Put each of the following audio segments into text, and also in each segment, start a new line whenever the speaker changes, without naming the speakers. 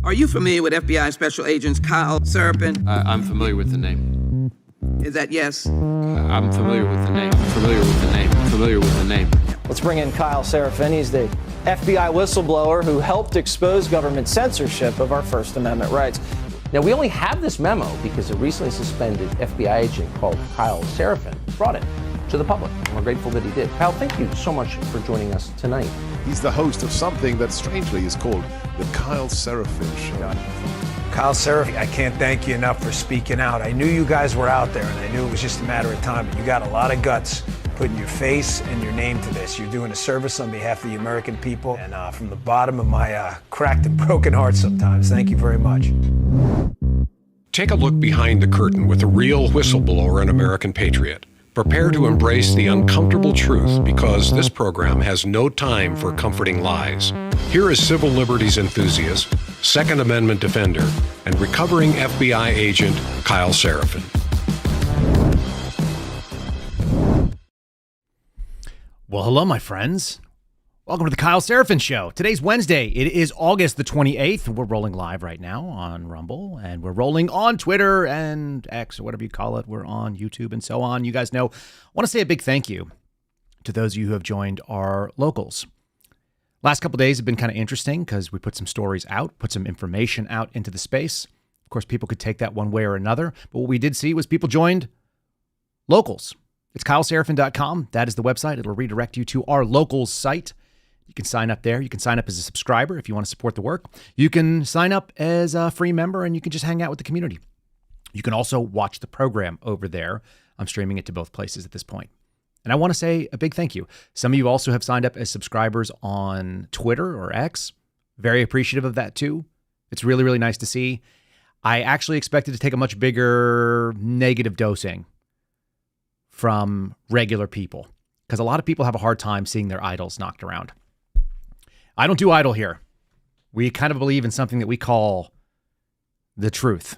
Are you familiar with FBI Special Agents Kyle Seraphin?
I'm familiar with the name.
Is that yes?
I'm familiar with the name.
Let's bring in Kyle Seraphin. He's the FBI whistleblower who helped expose government censorship of our First Amendment rights.
Now, we only have this memo because a recently suspended FBI agent called Kyle Seraphin brought it to the public. And we're grateful that he did. Kyle, thank you so much for joining us tonight.
He's the host of something that strangely is called the Kyle Seraphin Show.
Kyle Seraphin, I can't thank you enough for speaking out. I knew you guys were out there, and I knew it was just a matter of time, but you got a lot of guts putting your face and your name to this. You're doing a service on behalf of the American people, and from the bottom of my cracked and broken heart sometimes, thank you very much.
Take a look behind the curtain with a real whistleblower and American patriot. Prepare to embrace the uncomfortable truth because this program has no time for comforting lies. Here is civil liberties enthusiast, Second Amendment defender, and recovering FBI agent Kyle Seraphin.
Well, hello, my friends. Welcome to the Kyle Seraphin Show. Today's Wednesday. It is August the 28th. We're rolling live right now on Rumble, and we're rolling on Twitter and X, or whatever you call it. We're on YouTube and so on. You guys know, I want to say a big thank you to those of you who have joined our locals. Last couple of days have been kind of interesting because we put some stories out, put some information out into the space. Of course, people could take that one way or another, but what we did see was people joined locals. It's kyleseraphin.com. That is the website. It'll redirect you to our locals site. You can sign up there. You can sign up as a subscriber if you want to support the work. You can sign up as a free member and you can just hang out with the community. You can also watch the program over there. I'm streaming it to both places at this point. And I want to say a big thank you. Some of you also have signed up as subscribers on Twitter or X. Very appreciative of that too. It's really, really nice to see. I actually expected to take a much bigger negative dosing from regular people because a lot of people have a hard time seeing their idols knocked around. I don't do idol here. We kind of believe in something that we call the truth.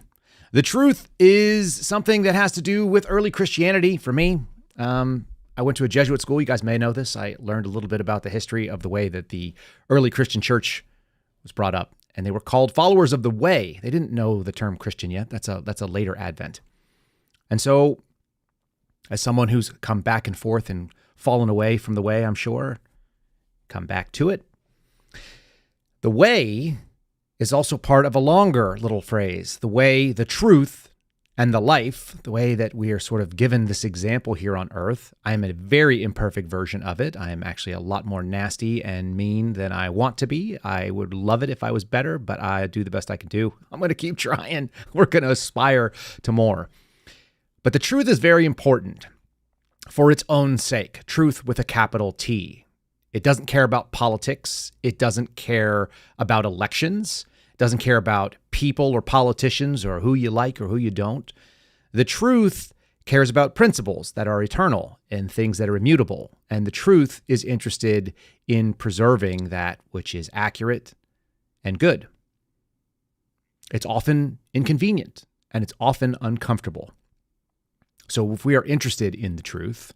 The truth is something that has to do with early Christianity for me. I went to a Jesuit school. You guys may know this. I learned a little bit about the history of the way that the early Christian church was brought up. And they were called followers of the way. They didn't know the term Christian yet. That's a later advent. And so as someone who's come back and forth and fallen away from the way, I'm sure, come back to it. The way is also part of a longer little phrase. The way, the truth, and the life, the way that we are sort of given this example here on earth. I am a very imperfect version of it. I am actually a lot more nasty and mean than I want to be. I would love it if I was better, but I do the best I can do. I'm going to keep trying. We're going to aspire to more. But the truth is very important for its own sake. Truth with a capital T. It doesn't care about politics. It doesn't care about elections. It doesn't care about people or politicians or who you like or who you don't. The truth cares about principles that are eternal and things that are immutable. And the truth is interested in preserving that which is accurate and good. It's often inconvenient and it's often uncomfortable. So if we are interested in the truth,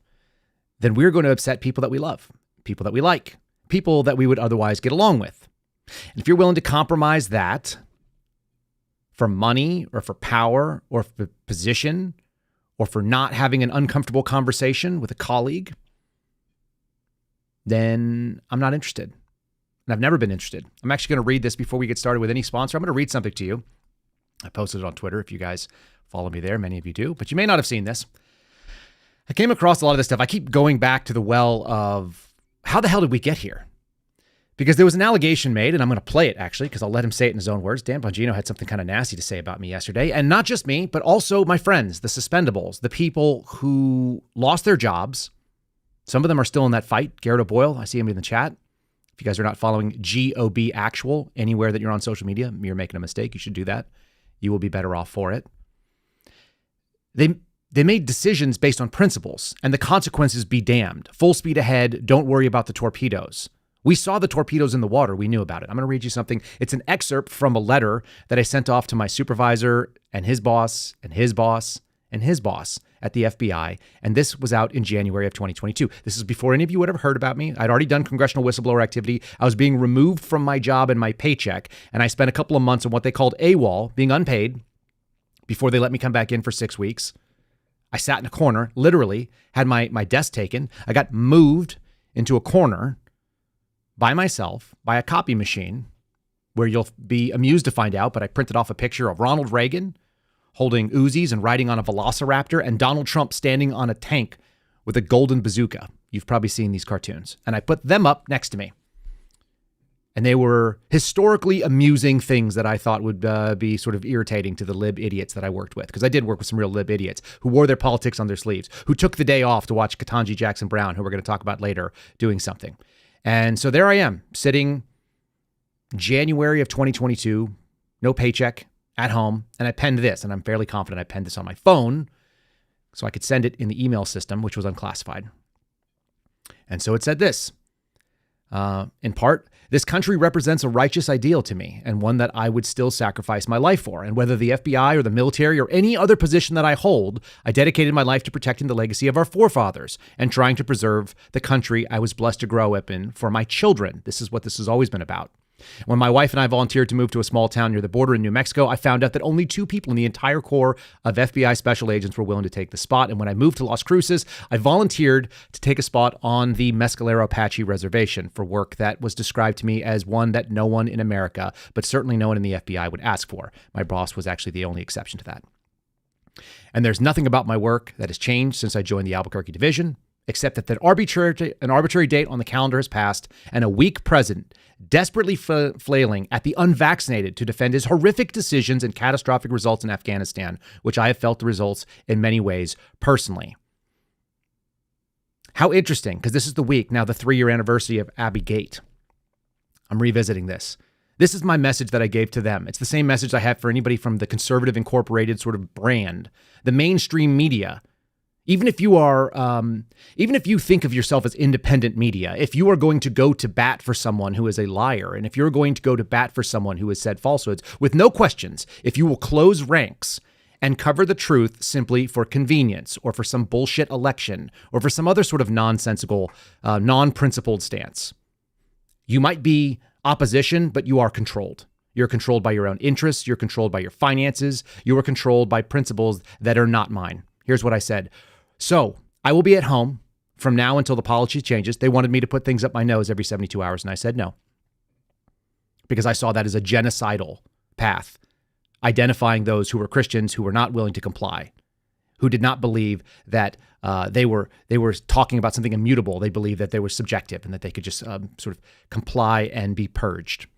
then we're going to upset people that we love, people that we like, people that we would otherwise get along with. And if you're willing to compromise that for money or for power or for position or for not having an uncomfortable conversation with a colleague, then I'm not interested. And I've never been interested. I'm actually going to read this before we get started with any sponsor. I'm going to read something to you. I posted it on Twitter if you guys follow me there. Many of you do, but you may not have seen this. I came across a lot of this stuff. I keep going back to the well of how the hell did we get here? Because there was an allegation made, and I'm going to play it actually, because I'll let him say it in his own words. Dan Bongino had something kind of nasty to say about me yesterday. And not just me, but also my friends, the suspendables, the people who lost their jobs. Some of them are still in that fight. Garrett O'Boyle, I see him in the chat. If you guys are not following GOB Actual anywhere that you're on social media, you're making a mistake. You should do that. You will be better off for it. They made decisions based on principles, and the consequences be damned. Full speed ahead. Don't worry about the torpedoes. We saw the torpedoes in the water. We knew about it. I'm going to read you something. It's an excerpt from a letter that I sent off to my supervisor and his boss and his boss at the FBI. And this was out in January of 2022. This is before any of you would have heard about me. I'd already done congressional whistleblower activity. I was being removed from my job and my paycheck. And I spent a couple of months on what they called AWOL, being unpaid, before they let me come back in for 6 weeks. I sat in a corner, literally had my desk taken. I got moved into a corner by myself by a copy machine, where you'll be amused to find out, but I printed off a picture of Ronald Reagan holding Uzis and riding on a velociraptor, and Donald Trump standing on a tank with a golden bazooka. You've probably seen these cartoons. And I put them up next to me. And they were historically amusing things that I thought would be sort of irritating to the lib idiots that I worked with. Because I did work with some real lib idiots who wore their politics on their sleeves, who took the day off to watch Ketanji Jackson Brown, who we're going to talk about later, doing something. And so there I am, sitting January of 2022, no paycheck, at home, and I penned this, and I'm fairly confident I penned this on my phone so I could send it in the email system, which was unclassified. And so it said this, in part, this country represents a righteous ideal to me, and one that I would still sacrifice my life for. And whether the FBI or the military or any other position that I hold, I dedicated my life to protecting the legacy of our forefathers and trying to preserve the country I was blessed to grow up in for my children. This is what this has always been about. When my wife and I volunteered to move to a small town near the border in New Mexico, I found out that only 2 people in the entire corps of FBI special agents were willing to take the spot. And when I moved to Las Cruces, I volunteered to take a spot on the Mescalero Apache Reservation for work that was described to me as one that no one in America, but certainly no one in the FBI, would ask for. My boss was actually the only exception to that. And there's nothing about my work that has changed since I joined the Albuquerque Division, except that an arbitrary date on the calendar has passed, and a weak president desperately flailing at the unvaccinated to defend his horrific decisions and catastrophic results in Afghanistan, which I have felt the results in many ways personally. How interesting, because this is the week, now the 3-year anniversary of Abbey Gate. I'm revisiting this. This is my message that I gave to them. It's the same message I have for anybody from the conservative incorporated sort of brand, the mainstream media. Even if you think of yourself as independent media, if you are going to go to bat for someone who is a liar, and if you're going to go to bat for someone who has said falsehoods with no questions, if you will close ranks and cover the truth simply for convenience or for some bullshit election or for some other sort of nonsensical, non-principled stance, you might be opposition, but you are controlled. You're controlled by your own interests. You're controlled by your finances. You are controlled by principles that are not mine. Here's what I said. So I will be at home from now until the policy changes. They wanted me to put things up my nose every 72 hours, and I said no, because I saw that as a genocidal path, identifying those who were Christians who were not willing to comply, who did not believe that they were talking about something immutable. They believed that they were subjective and that they could just sort of comply and be purged.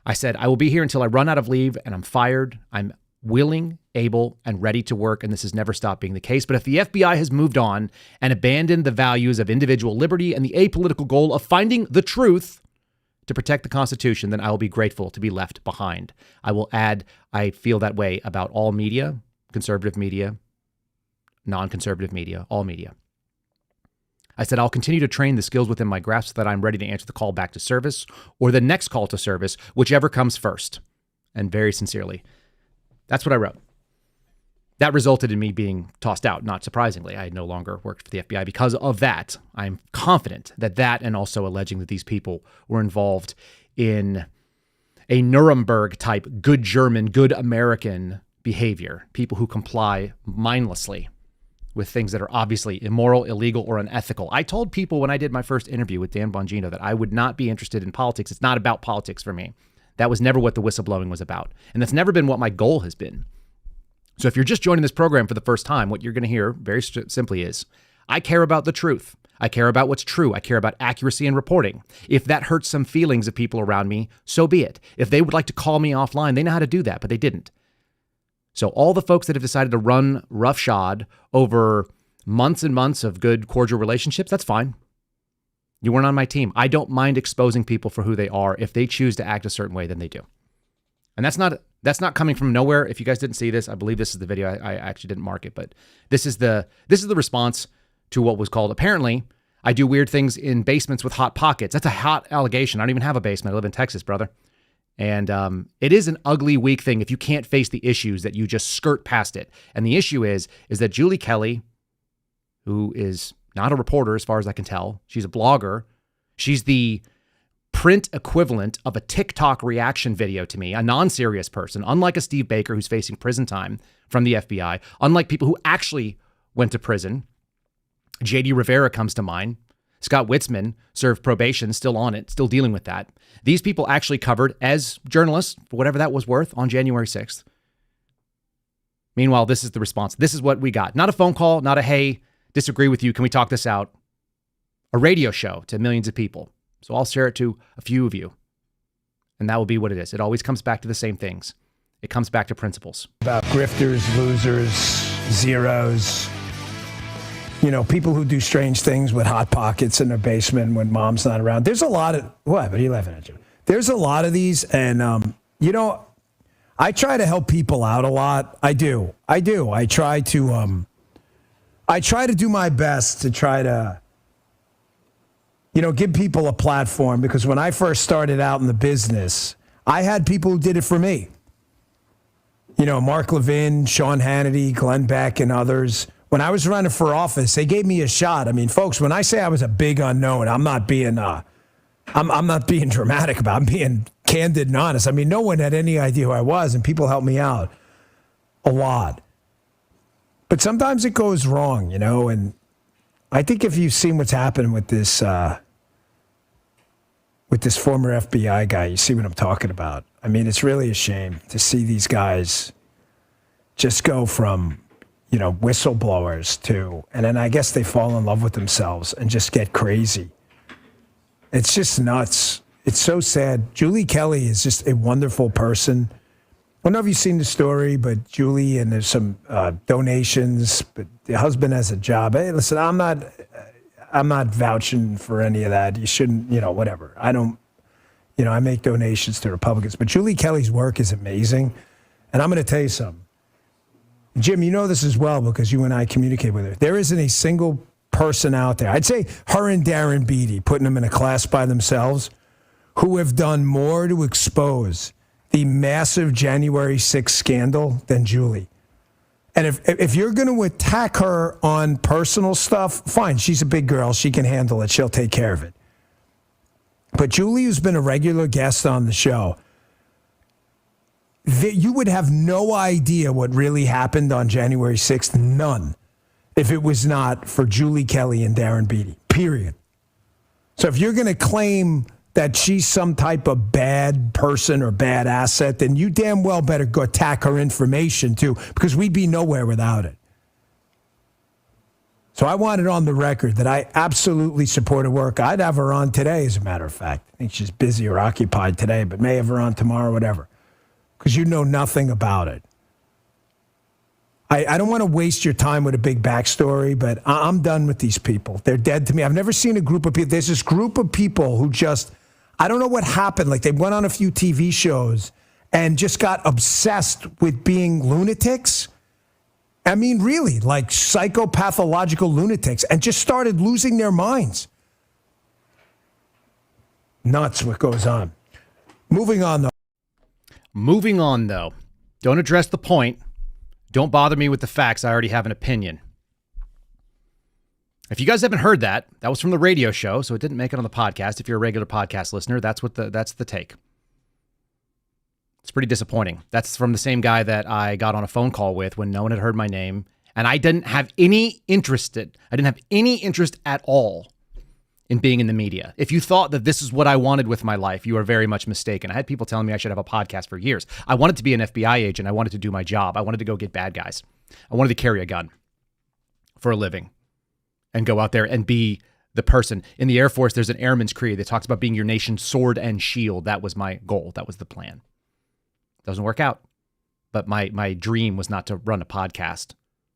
I said, I will be here until I run out of leave and I'm fired. I'm willing, able, and ready to work, and this has never stopped being the case. But if the FBI has moved on and abandoned the values of individual liberty and the apolitical goal of finding the truth to protect the Constitution, then I will be grateful to be left behind. I will add, I feel that way about all media, conservative media, non-conservative media, all media. I said, I'll continue to train the skills within my grasp so that I'm ready to answer the call back to service or the next call to service, whichever comes first. And very sincerely, that's what I wrote. That resulted in me being tossed out, not surprisingly. I no longer worked for the FBI because of that. I'm confident that and also alleging that these people were involved in a Nuremberg-type good German, good American behavior, people who comply mindlessly with things that are obviously immoral, illegal, or unethical. I told people when I did my first interview with Dan Bongino that I would not be interested in politics. It's not about politics for me. That was never what the whistleblowing was about. And that's never been what my goal has been. So if you're just joining this program for the first time, what you're going to hear very simply is, I care about the truth. I care about what's true. I care about accuracy in reporting. If that hurts some feelings of people around me, so be it. If they would like to call me offline, they know how to do that, but they didn't. So all the folks that have decided to run roughshod over months and months of good, cordial relationships, that's fine. You weren't on my team. I don't mind exposing people for who they are. If they choose to act a certain way, then they do. And that's not coming from nowhere. If you guys didn't see this, I believe this is the video. I actually didn't mark it, but this is the response to what was called, apparently, I do weird things in basements with hot pockets. That's a hot allegation. I don't even have a basement. I live in Texas, brother. And it is an ugly, weak thing if you can't face the issues, that you just skirt past it. And the issue is that Julie Kelly, who is not a reporter as far as I can tell, she's a blogger. She's the print equivalent of a TikTok reaction video to me, a non-serious person, unlike a Steve Baker who's facing prison time from the FBI, unlike people who actually went to prison. J.D. Rivera comes to mind. Scott Witzman served probation, still on it, still dealing with that. These people actually covered, as journalists, for whatever that was worth, on January 6th. Meanwhile, this is the response. This is what we got. Not a phone call, not a, hey, disagree with you, can we talk this out? A radio show to millions of people. So I'll share it to a few of you. And that will be what it is. It always comes back to the same things. It comes back to principles.
About grifters, losers, zeros. You know, people who do strange things with Hot Pockets in their basement when mom's not around. There's a lot of, what are you laughing at, Jim? There's a lot of these, and, you know, I try to help people out a lot. I do. I try to do my best to try to, you know, give people a platform, because when I first started out in the business, I had people who did it for me. You know, Mark Levin, Sean Hannity, Glenn Beck, and others. When I was running for office, they gave me a shot. I mean, folks, when I say I was a big unknown, I'm not being I'm not being dramatic about it. I'm being candid and honest. I mean, no one had any idea who I was, and people helped me out a lot. But sometimes it goes wrong, you know, and I think if you've seen what's happened with this former FBI guy, you see what I'm talking about. I mean, it's really a shame to see these guys just go from, you know, whistleblowers to, and then I guess they fall in love with themselves and just get crazy. It's just nuts. It's so sad. Julie Kelly is just a wonderful person. I don't know if you've seen the story, but Julie, and there's some donations, but the husband has a job. Hey, listen, I'm not vouching for any of that. You shouldn't, you know, whatever. I don't, you know, I make donations to Republicans, but Julie Kelly's work is amazing. And I'm going to tell you something. Jim, you know this as well because you and I communicate with her. There isn't a single person out there, I'd say her and Darren Beattie, putting them in a class by themselves, who have done more to expose the massive January 6th scandal than Julie. And if you're going to attack her on personal stuff, fine. She's a big girl. She can handle it. She'll take care of it. But Julie, who's been a regular guest on the show, you would have no idea what really happened on January 6th. None. If it was not for Julie Kelly and Darren Beattie, period. So if you're going to claim that she's some type of bad person or bad asset, then you damn well better go attack her information too, because we'd be nowhere without it. So I want it on the record that I absolutely support her work. I'd have her on today, as a matter of fact. I think she's busy or occupied today, but may have her on tomorrow, whatever, because you know nothing about it. I don't want to waste your time with a big backstory, but I'm done with these people. They're dead to me. I've never seen a group of people. There's this group of people who just, I don't know what happened. Like they went on a few TV shows and just got obsessed with being lunatics. I mean, really, like psychopathological lunatics, and just started losing their minds. Nuts what goes on. Moving on, though.
Don't address the point. Don't bother me with the facts. I already have an opinion. If you guys haven't heard that was from the radio show, so it didn't make it on the podcast. If you're a regular podcast listener, that's the take. It's pretty disappointing. That's from the same guy that I got on a phone call with when no one had heard my name, and I didn't have any interest at all in being in the media. If you thought that this is what I wanted with my life, you are very much mistaken. I had people telling me I should have a podcast for years. I wanted to be an FBI agent. I wanted to do my job. I wanted to go get bad guys. I wanted to carry a gun for a living and go out there and be the person. In the Air Force, there's an airman's creed that talks about being your nation's sword and shield. That was my goal. That was the plan. Doesn't work out. But my dream was not to run a podcast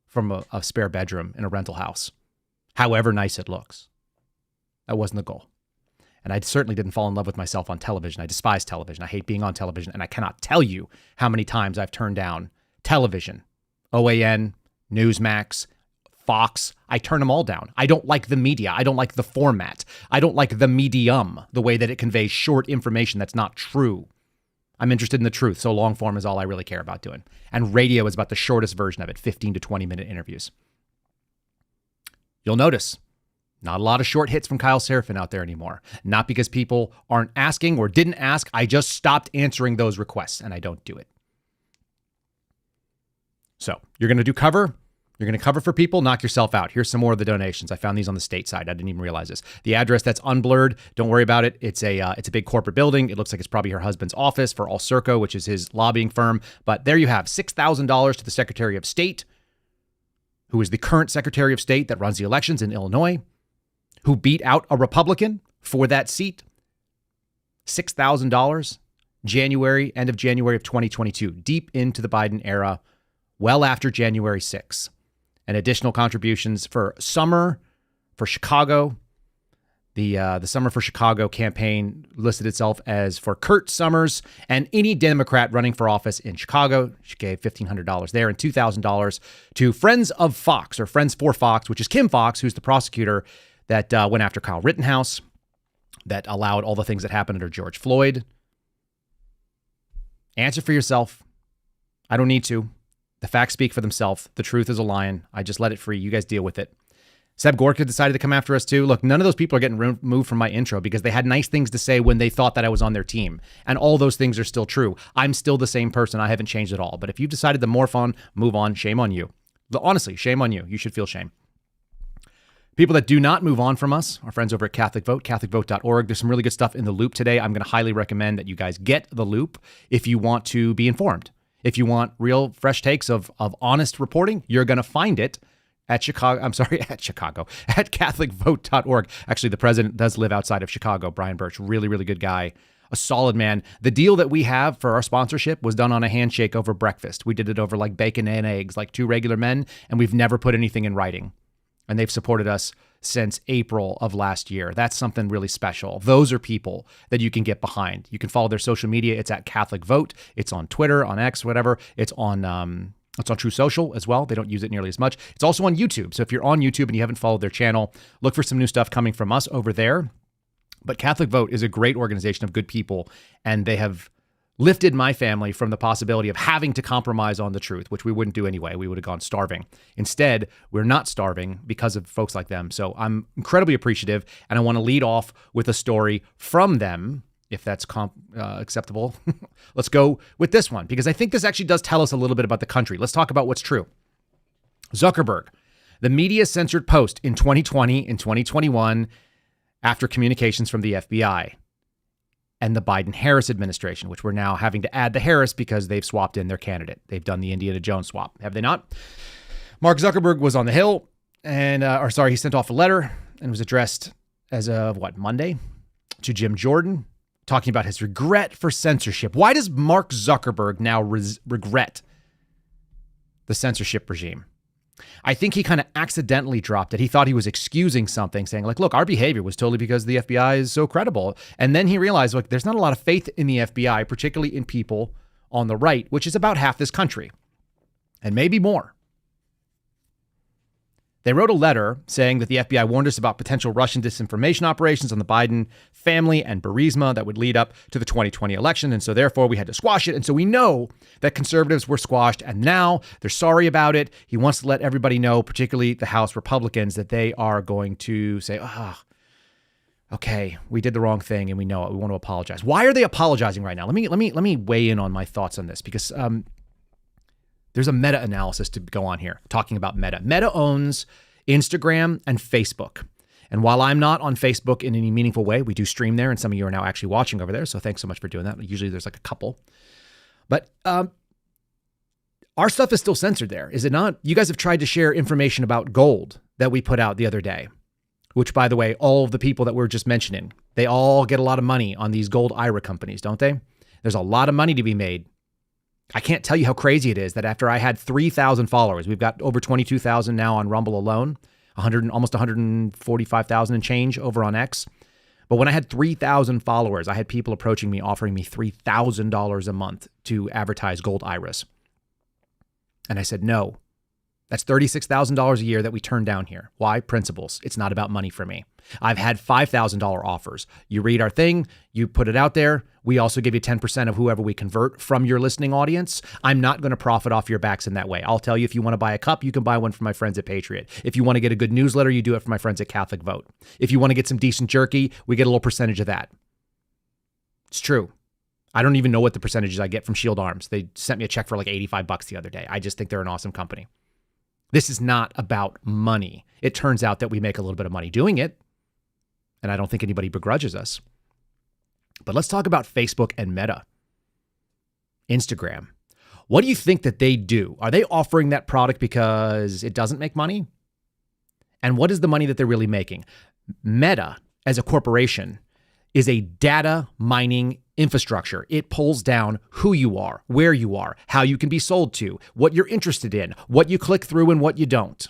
from a spare bedroom in a rental house, however nice it looks. That wasn't the goal. And I certainly didn't fall in love with myself on television. I despise television. I hate being on television. And I cannot tell you how many times I've turned down television. OAN, Newsmax, Fox. I turn them all down. I don't like the media. I don't like the format. I don't like the medium, the way that it conveys short information that's not true. I'm interested in the truth, so long form is all I really care about doing. And radio is about the shortest version of it, 15 to 20-minute interviews. You'll notice not a lot of short hits from Kyle Seraphin out there anymore. Not because people aren't asking or didn't ask. I just stopped answering those requests, and I don't do it. So you're going to do cover. You're going to cover for people, knock yourself out. Here's some more of the donations. I found these on the state side. I didn't even realize this. The address that's unblurred, don't worry about it. It's a big corporate building. It looks like it's probably her husband's office for All Circo, which is his lobbying firm. But there you have $6,000 to the Secretary of State, who is the current Secretary of State that runs the elections in Illinois, who beat out a Republican for that seat. $6,000, end of January of 2022, deep into the Biden era, well after January 6th. And additional contributions for Summer for Chicago. The Summer for Chicago campaign listed itself as for Kurt Summers and any Democrat running for office in Chicago. She gave $1,500 there and $2,000 to Friends of Fox, or Friends for Fox, which is Kim Fox, who's the prosecutor that went after Kyle Rittenhouse, that allowed all the things that happened under George Floyd. Answer for yourself. I don't need to. The facts speak for themselves. The truth is a lion. I just let it free. You guys deal with it. Seb Gorka decided to come after us too. Look, none of those people are getting removed from my intro because they had nice things to say when they thought that I was on their team. And all those things are still true. I'm still the same person. I haven't changed at all. But if you've decided to morph on, move on, shame on you. Honestly, shame on you. You should feel shame. People that do not move on from us, our friends over at Catholic Vote, catholicvote.org. There's some really good stuff in the Loop today. I'm going to highly recommend that you guys get the Loop if you want to be informed. If you want real fresh takes of honest reporting, you're going to find it at catholicvote.org. Actually, the president does live outside of Chicago, Brian Birch. Really, really good guy. A solid man. The deal that we have for our sponsorship was done on a handshake over breakfast. We did it over like bacon and eggs, like two regular men, and we've never put anything in writing. And they've supported us since April of last year. That's something really special. Those are people that you can get behind. You can follow their social media. It's at Catholic Vote. It's on Twitter, on X, whatever. It's on True Social as well. They don't use it nearly as much. It's also on YouTube. So if you're on YouTube and you haven't followed their channel, look for some new stuff coming from us over there. But Catholic Vote is a great organization of good people, and they have lifted my family from the possibility of having to compromise on the truth, which we wouldn't do anyway. We would have gone starving. Instead, we're not starving because of folks like them. So I'm incredibly appreciative, and I want to lead off with a story from them, if that's acceptable. Let's go with this one, because I think this actually does tell us a little bit about the country. Let's talk about what's true. Zuckerberg, the media censored post in 2020 and 2021 after communications from the FBI. And the Biden-Harris administration, which we're now having to add the Harris because they've swapped in their candidate. They've done the Indiana Jones swap, have they not? Mark Zuckerberg was on the Hill, and he sent off a letter and was addressed as of Monday to Jim Jordan, talking about his regret for censorship. Why does Mark Zuckerberg now regret the censorship regime? I think he kind of accidentally dropped it. He thought he was excusing something, saying look, our behavior was totally because the FBI is so credible. And then he realized, there's not a lot of faith in the FBI, particularly in people on the right, which is about half this country and maybe more. They wrote a letter saying that the FBI warned us about potential Russian disinformation operations on the Biden family and Burisma that would lead up to the 2020 election. And so therefore we had to squash it. And so we know that conservatives were squashed, and now they're sorry about it. He wants to let everybody know, particularly the House Republicans, that they are going to say, okay, we did the wrong thing and we know it. We want to apologize. Why are they apologizing right now? Let me weigh in on my thoughts on this, because there's a meta-analysis to go on here, talking about Meta. Meta owns Instagram and Facebook. And while I'm not on Facebook in any meaningful way, we do stream there, and some of you are now actually watching over there, so thanks so much for doing that. Usually there's like a couple. But our stuff is still censored there, is it not? You guys have tried to share information about gold that we put out the other day, which, by the way, all of the people that we're just mentioning, they all get a lot of money on these gold IRA companies, don't they? There's a lot of money to be made. I can't tell you how crazy it is that after I had 3,000 followers, we've got over 22,000 now on Rumble alone, almost 145,000 and change over on X. But when I had 3,000 followers, I had people approaching me, offering me $3,000 a month to advertise gold IRAs. And I said, no, That's $36,000 a year that we turn down here. Why? Principles. It's not about money for me. I've had $5,000 offers. You read our thing, you put it out there. We also give you 10% of whoever we convert from your listening audience. I'm not going to profit off your backs in that way. I'll tell you, if you want to buy a cup, you can buy one from my friends at Patriot. If you want to get a good newsletter, you do it from my friends at Catholic Vote. If you want to get some decent jerky, we get a little percentage of that. It's true. I don't even know what the percentages I get from Shield Arms. They sent me a check for like $85 the other day. I just think they're an awesome company. This is not about money. It turns out that we make a little bit of money doing it, and I don't think anybody begrudges us. But let's talk about Facebook and Meta. Instagram. What do you think that they do? Are they offering that product because it doesn't make money? And what is the money that they're really making? Meta, as a corporation, is a data mining infrastructure. It pulls down who you are, where you are, how you can be sold to, what you're interested in, what you click through and what you don't.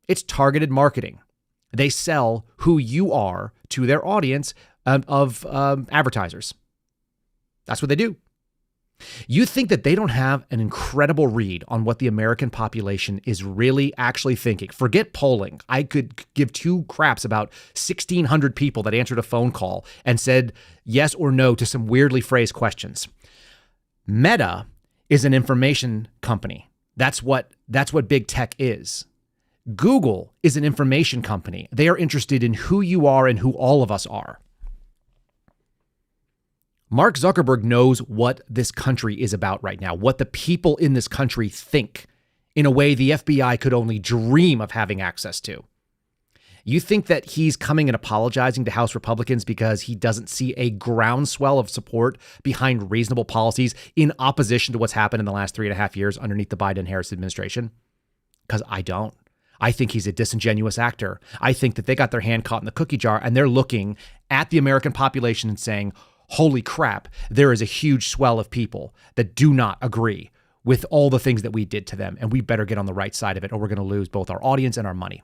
It's targeted marketing. They sell who you are to their audience of advertisers. That's what they do. You think that they don't have an incredible read on what the American population is really actually thinking. Forget polling. I could give two craps about 1,600 people that answered a phone call and said yes or no to some weirdly phrased questions. Meta is an information company. That's what big tech is. Google is an information company. They are interested in who you are and who all of us are. Mark Zuckerberg knows what this country is about right now, what the people in this country think in a way the FBI could only dream of having access to. You think that he's coming and apologizing to House Republicans because he doesn't see a groundswell of support behind reasonable policies in opposition to what's happened in the last 3.5 years underneath the Biden-Harris administration? Because I don't. I think he's a disingenuous actor. I think that they got their hand caught in the cookie jar and they're looking at the American population and saying, holy crap, there is a huge swell of people that do not agree with all the things that we did to them, and we better get on the right side of it or we're going to lose both our audience and our money.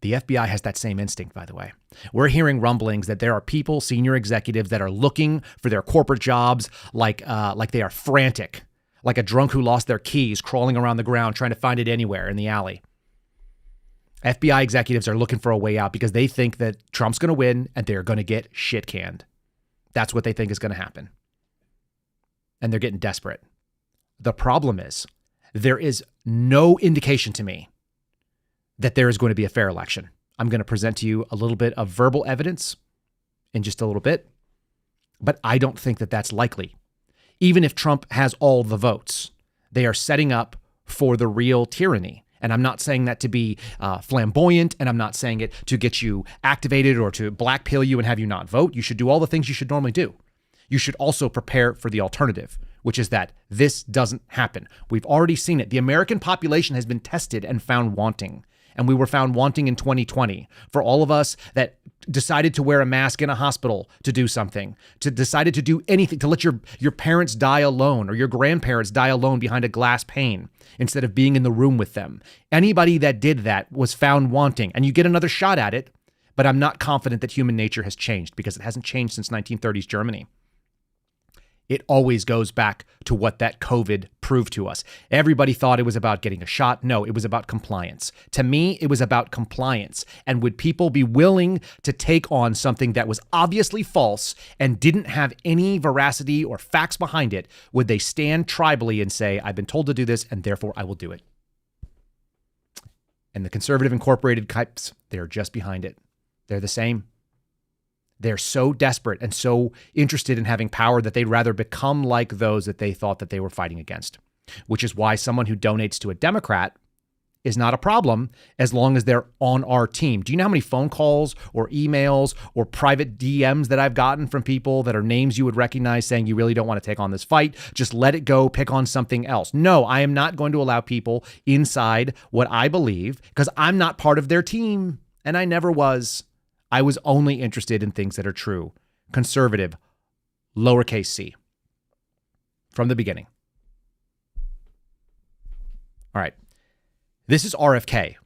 The FBI has that same instinct, by the way. We're hearing rumblings that there are people, senior executives, that are looking for their corporate jobs like they are frantic, like a drunk who lost their keys, crawling around the ground trying to find it anywhere in the alley. FBI executives are looking for a way out because they think that Trump's going to win and they're going to get shit canned. That's what they think is going to happen. And they're getting desperate. The problem is there is no indication to me that there is going to be a fair election. I'm going to present to you a little bit of verbal evidence in just a little bit, but I don't think that that's likely. Even if Trump has all the votes, they are setting up for the real tyranny. And I'm not saying that to be flamboyant, and I'm not saying it to get you activated or to black pill you and have you not vote. You should do all the things you should normally do. You should also prepare for the alternative, which is that this doesn't happen. We've already seen it. The American population has been tested and found wanting. And we were found wanting in 2020 for all of us that decided to wear a mask in a hospital to do something, to decided to do anything, to let your parents die alone or your grandparents die alone behind a glass pane instead of being in the room with them. Anybody that did that was found wanting, and you get another shot at it, but I'm not confident that human nature has changed because it hasn't changed since 1930s Germany. It always goes back to what that COVID proved to us. Everybody thought it was about getting a shot. No, it was about compliance. To me, it was about compliance. And would people be willing to take on something that was obviously false and didn't have any veracity or facts behind it? Would they stand tribally and say, I've been told to do this and therefore I will do it? And the conservative incorporated types, they're just behind it. They're the same. They're so desperate and so interested in having power that they'd rather become like those that they thought that they were fighting against, which is why someone who donates to a Democrat is not a problem as long as they're on our team. Do you know how many phone calls or emails or private DMs that I've gotten from people that are names you would recognize saying you really don't want to take on this fight? Just let it go, pick on something else. No, I am not going to allow people inside what I believe because I'm not part of their team, and I never was. I was only interested in things that are true, conservative, lowercase c, from the beginning. All right. This is RFK.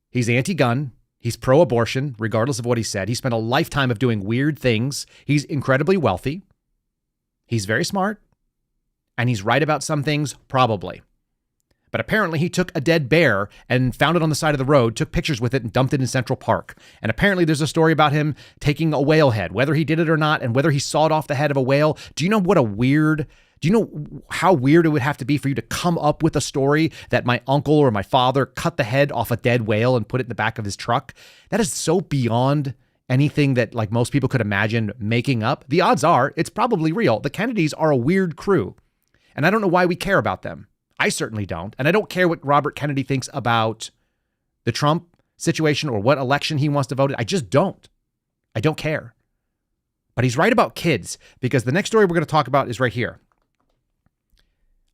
He's anti-gun. He's pro-abortion, regardless of what he said. He spent a lifetime of doing weird things. He's incredibly wealthy. He's very smart. And he's right about some things, probably. But apparently he took a dead bear and found it on the side of the road, took pictures with it, and dumped it in Central Park. And apparently there's a story about him taking a whale head, whether he did it or not, and whether he sawed off the head of a whale. Do you know how weird it would have to be for you to come up with a story that my uncle or my father cut the head off a dead whale and put it in the back of his truck? That is so beyond anything that like most people could imagine making up. The odds are it's probably real. The Kennedys are a weird crew, and I don't know why we care about them. I certainly don't. And I don't care what Robert Kennedy thinks about the Trump situation or what election he wants to vote in. I just don't. I don't care. But he's right about kids, because the next story we're going to talk about is right here.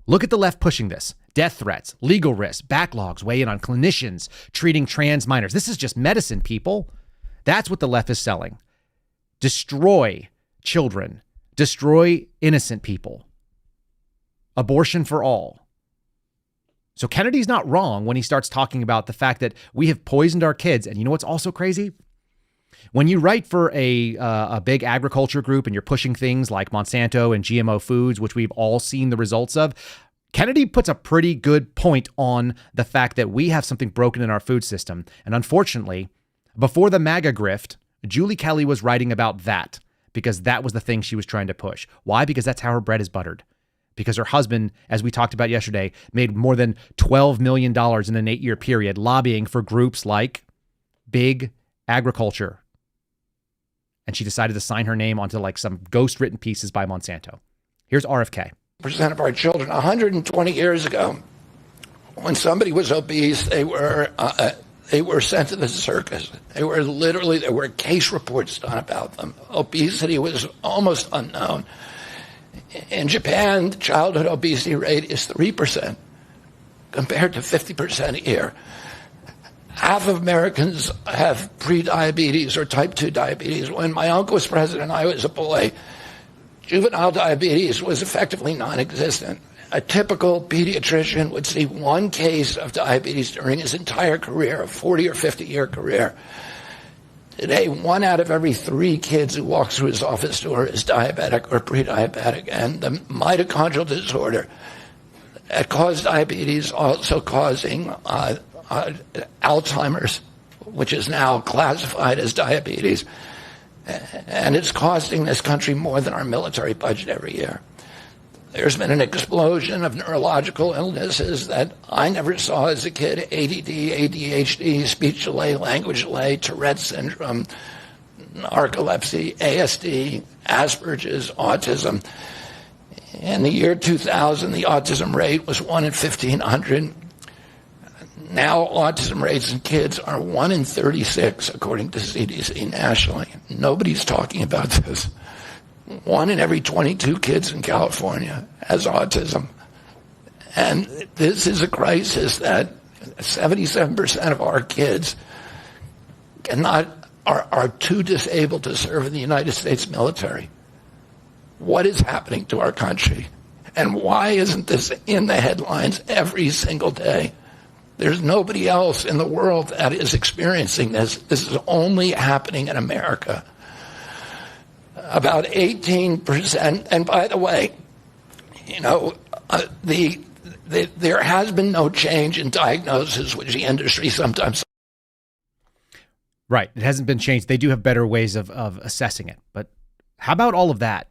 Look at the left pushing this. Death threats, legal risks, backlogs weigh in on clinicians treating trans minors. This is just medicine, people. That's what the left is selling. Destroy children. Destroy innocent people. Abortion for all. So Kennedy's not wrong when he starts talking about the fact that we have poisoned our kids. And you know what's also crazy? When you write for a big agriculture group and you're pushing things like Monsanto and GMO foods, which we've all seen the results of, Kennedy puts a pretty good point on the fact that we have something broken in our food system. And unfortunately, before the MAGA grift, Julie Kelly was writing about that because that was the thing she was trying to push. Why? Because that's how her bread is buttered. Because her husband, as we talked about yesterday, made more than $12 million in an 8-year period lobbying for groups like Big Agriculture. And she decided to sign her name onto like some ghost written pieces by Monsanto. Here's RFK.
Percent of our children 120 years ago, when somebody was obese, they were sent to the circus. There were case reports done about them. Obesity was almost unknown. In Japan, the childhood obesity rate is 3% compared to 50% here. Half of Americans have prediabetes or type 2 diabetes. When my uncle was president, I was a boy. Juvenile diabetes was effectively non-existent. A typical pediatrician would see one case of diabetes during his entire career, a 40 or 50-year career. Today, 1 out of every 3 kids who walks through his office door is diabetic or pre-diabetic. And the mitochondrial disorder that caused diabetes also causing Alzheimer's, which is now classified as diabetes. And it's costing this country more than our military budget every year. There's been an explosion of neurological illnesses that I never saw as a kid: ADD, ADHD, speech delay, language delay, Tourette's syndrome, narcolepsy, ASD, Asperger's, autism. In the year 2000, the autism rate was 1 in 1,500. Now autism rates in kids are 1 in 36, according to CDC nationally. Nobody's talking about this. 1 in every 22 kids in California has autism. And this is a crisis that 77% of our kids are too disabled to serve in the United States military. What is happening to our country? And why isn't this in the headlines every single day? There's nobody else in the world that is experiencing this. This is only happening in America. About 18%, and by the way, there has been no change in diagnosis, which the industry sometimes.
Right. It hasn't been changed. They do have better ways of assessing it. But how about all of that?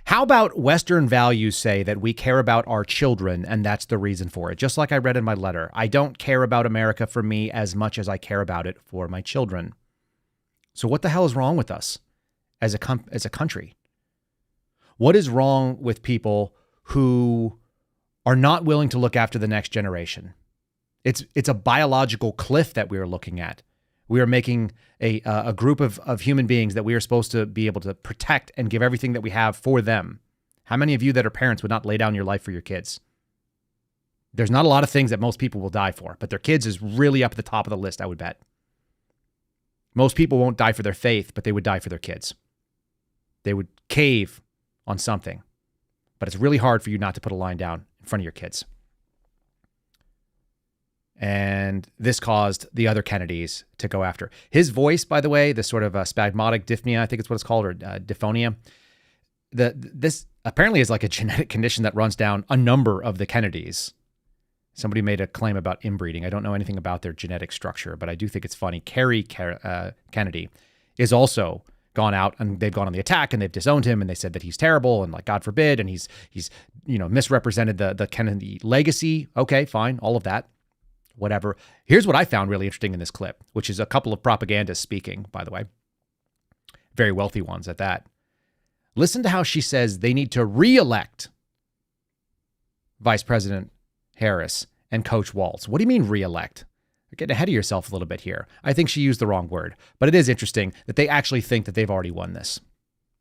How about Western values say that we care about our children and that's the reason for it? Just like I read in my letter, I don't care about America for me as much as I care about it for my children. So what the hell is wrong with us as a country? What is wrong with people who are not willing to look after the next generation? It's a biological cliff that we are looking at. We are making a group of human beings that we are supposed to be able to protect and give everything that we have for them. How many of you that are parents would not lay down your life for your kids? There's not a lot of things that most people will die for, but their kids is really up at the top of the list, I would bet. Most people won't die for their faith, but they would die for their kids. They would cave on something, but it's really hard for you not to put a line down in front of your kids. And this caused the other Kennedys to go after. His voice, by the way, this sort of spasmodic dyspnea, I think it's what it's called, or dysphonia. This apparently is like a genetic condition that runs down a number of the Kennedys. Somebody made a claim about inbreeding. I don't know anything about their genetic structure, but I do think it's funny. Kerry Kennedy is also gone out, and they've gone on the attack, and they've disowned him, and they said that he's terrible, and like, God forbid, and he's misrepresented the Kennedy legacy. Okay, fine, all of that, whatever. Here's what I found really interesting in this clip, which is a couple of propagandists speaking, by the way, very wealthy ones at that. Listen to how she says they need to re-elect Vice President Harris and Coach Walz. What do you mean re-elect? You're getting ahead of yourself a little bit here. I think she used the wrong word, but it is interesting that they actually think that they've already won this.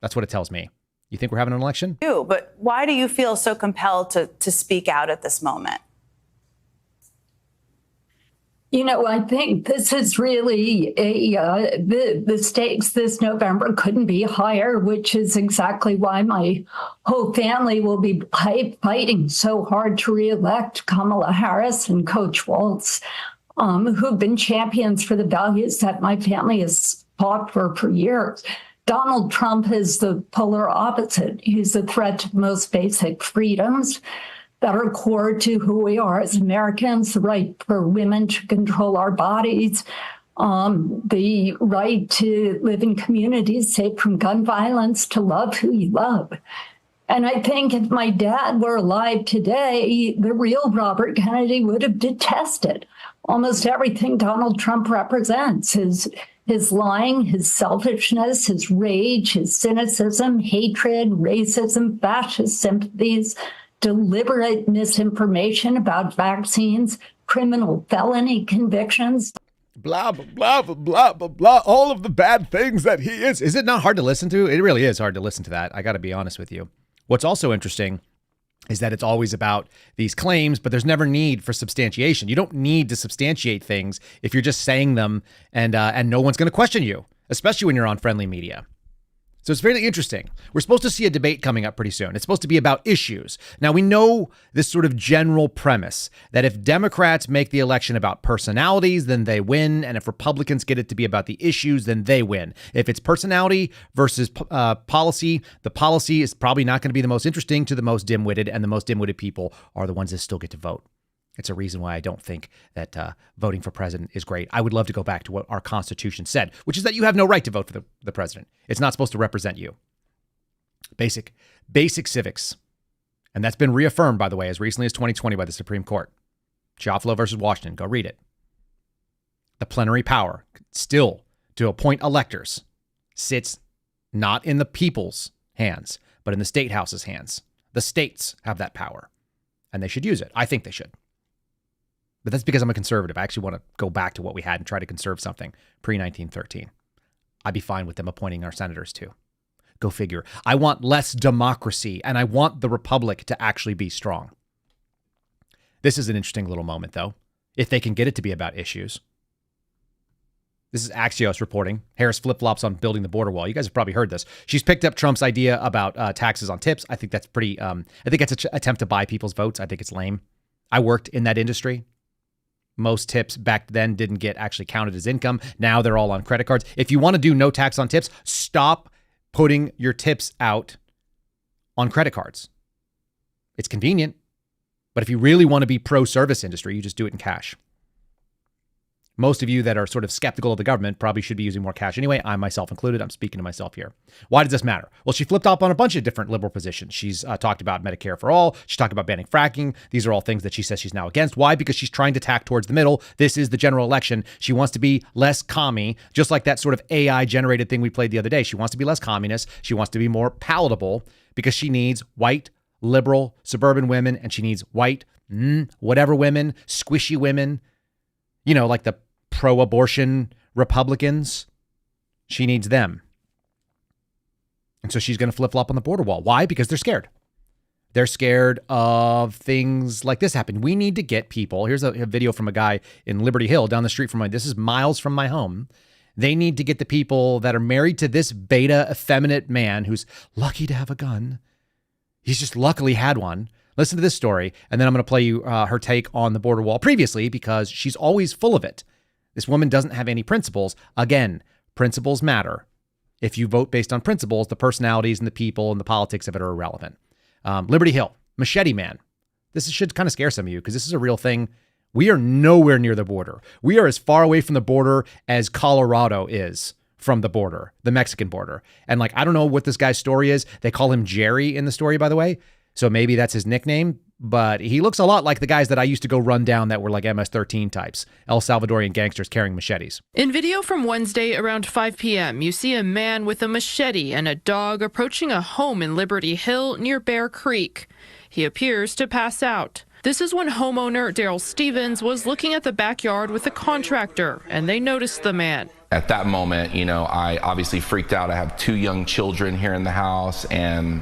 That's what it tells me. You think we're having an election?
But why do you feel so compelled to speak out at this moment?
I think this is really the stakes this November couldn't be higher, which is exactly why my whole family will be fighting so hard to reelect Kamala Harris and Coach Walz, who've been champions for the values that my family has fought for years. Donald Trump is the polar opposite. He's a threat to the most basic freedoms that are core to who we are as Americans, the right for women to control our bodies, the right to live in communities safe from gun violence, to love who you love. And I think if my dad were alive today, the real Robert Kennedy would have detested almost everything Donald Trump represents. His lying, his selfishness, his rage, his cynicism, hatred, racism, fascist sympathies, deliberate misinformation about vaccines, criminal felony convictions.
Blah, blah, blah, blah, blah, blah, all of the bad things that he is. Is it not hard to listen to? It really is hard to listen to that. I got to be honest with you. What's also interesting is that it's always about these claims, but there's never need for substantiation. You don't need to substantiate things if you're just saying them, and no one's going to question you, especially when you're on friendly media. So it's really interesting. We're supposed to see a debate coming up pretty soon. It's supposed to be about issues. Now, we know this sort of general premise that if Democrats make the election about personalities, then they win. And if Republicans get it to be about the issues, then they win. If it's personality versus policy, the policy is probably not going to be the most interesting to the most dim-witted, and the most dim-witted people are the ones that still get to vote. It's a reason why I don't think that voting for president is great. I would love to go back to what our Constitution said, which is that you have no right to vote for the president. It's not supposed to represent you. Basic civics. And that's been reaffirmed, by the way, as recently as 2020 by the Supreme Court. Chiafalo versus Washington. Go read it. The plenary power still to appoint electors sits not in the people's hands, but in the state house's hands. The states have that power, and they should use it. I think they should. But that's because I'm a conservative. I actually want to go back to what we had and try to conserve something pre-1913. I'd be fine with them appointing our senators too. Go figure. I want less democracy, and I want the republic to actually be strong. This is an interesting little moment, though, if they can get it to be about issues. This is Axios reporting. Harris flip-flops on building the border wall. You guys have probably heard this. She's picked up Trump's idea about taxes on tips. I think that's pretty, I think it's an attempt to buy people's votes. I think it's lame. I worked in that industry. Most tips back then didn't get actually counted as income. Now they're all on credit cards. If you want to do no tax on tips, stop putting your tips out on credit cards. It's convenient. But if you really want to be pro-service industry, you just do it in cash. Most of you that are sort of skeptical of the government probably should be using more cash anyway. I myself included. I'm speaking to myself here. Why does this matter? Well, she flipped up on a bunch of different liberal positions. She's talked about Medicare for all. She talked about banning fracking. These are all things that she says she's now against. Why? Because she's trying to tack towards the middle. This is the general election. She wants to be less commie, just like that sort of AI-generated thing we played the other day. She wants to be less communist. She wants to be more palatable because she needs white, liberal, suburban women, and she needs white, whatever women, squishy women, like the pro-abortion Republicans. She needs them. And so she's going to flip-flop on the border wall. Why? Because they're scared. They're scared of things like this happening. We need to get people. Here's a video from a guy in Liberty Hill down the street from this is miles from my home. They need to get the people that are married to this beta effeminate man who's lucky to have a gun. He's just luckily had one. Listen to this story, and then I'm going to play you her take on the border wall previously, because she's always full of it. This woman doesn't have any principles. Again, principles matter. If you vote based on principles, the personalities and the people and the politics of it are irrelevant. Liberty Hill, Machete Man, This should kind of scare some of you because this is a real thing. We are nowhere near the border. We are as far away from the border as Colorado is from the border, the Mexican border. And like, I don't know what this guy's story is. They call him Jerry in the story, by the way. So maybe that's his nickname, but he looks a lot like the guys that I used to go run down that were like MS-13 types, El Salvadorian gangsters carrying machetes.
In video from Wednesday around 5 p.m., you see a man with a machete and a dog approaching a home in Liberty Hill near Bear Creek. He appears to pass out. This is when homeowner Daryl Stevens was looking at the backyard with a contractor, and they noticed the man.
At that moment, I obviously freaked out. I have 2 young children here in the house and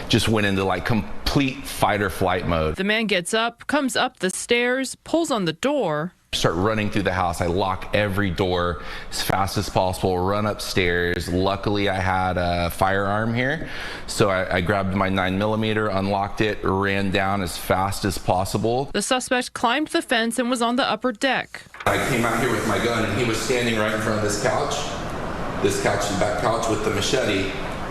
just went into like complete fight or flight mode.
The man gets up, comes up the stairs, pulls on the door.
Start running through the house. I lock every door as fast as possible, run upstairs. Luckily, I had a firearm here. So I grabbed my 9mm, unlocked it, ran down as fast as possible.
The suspect climbed the fence and was on the upper deck.
I came out here with my gun and he was standing right in front of this couch, the back couch with the machete.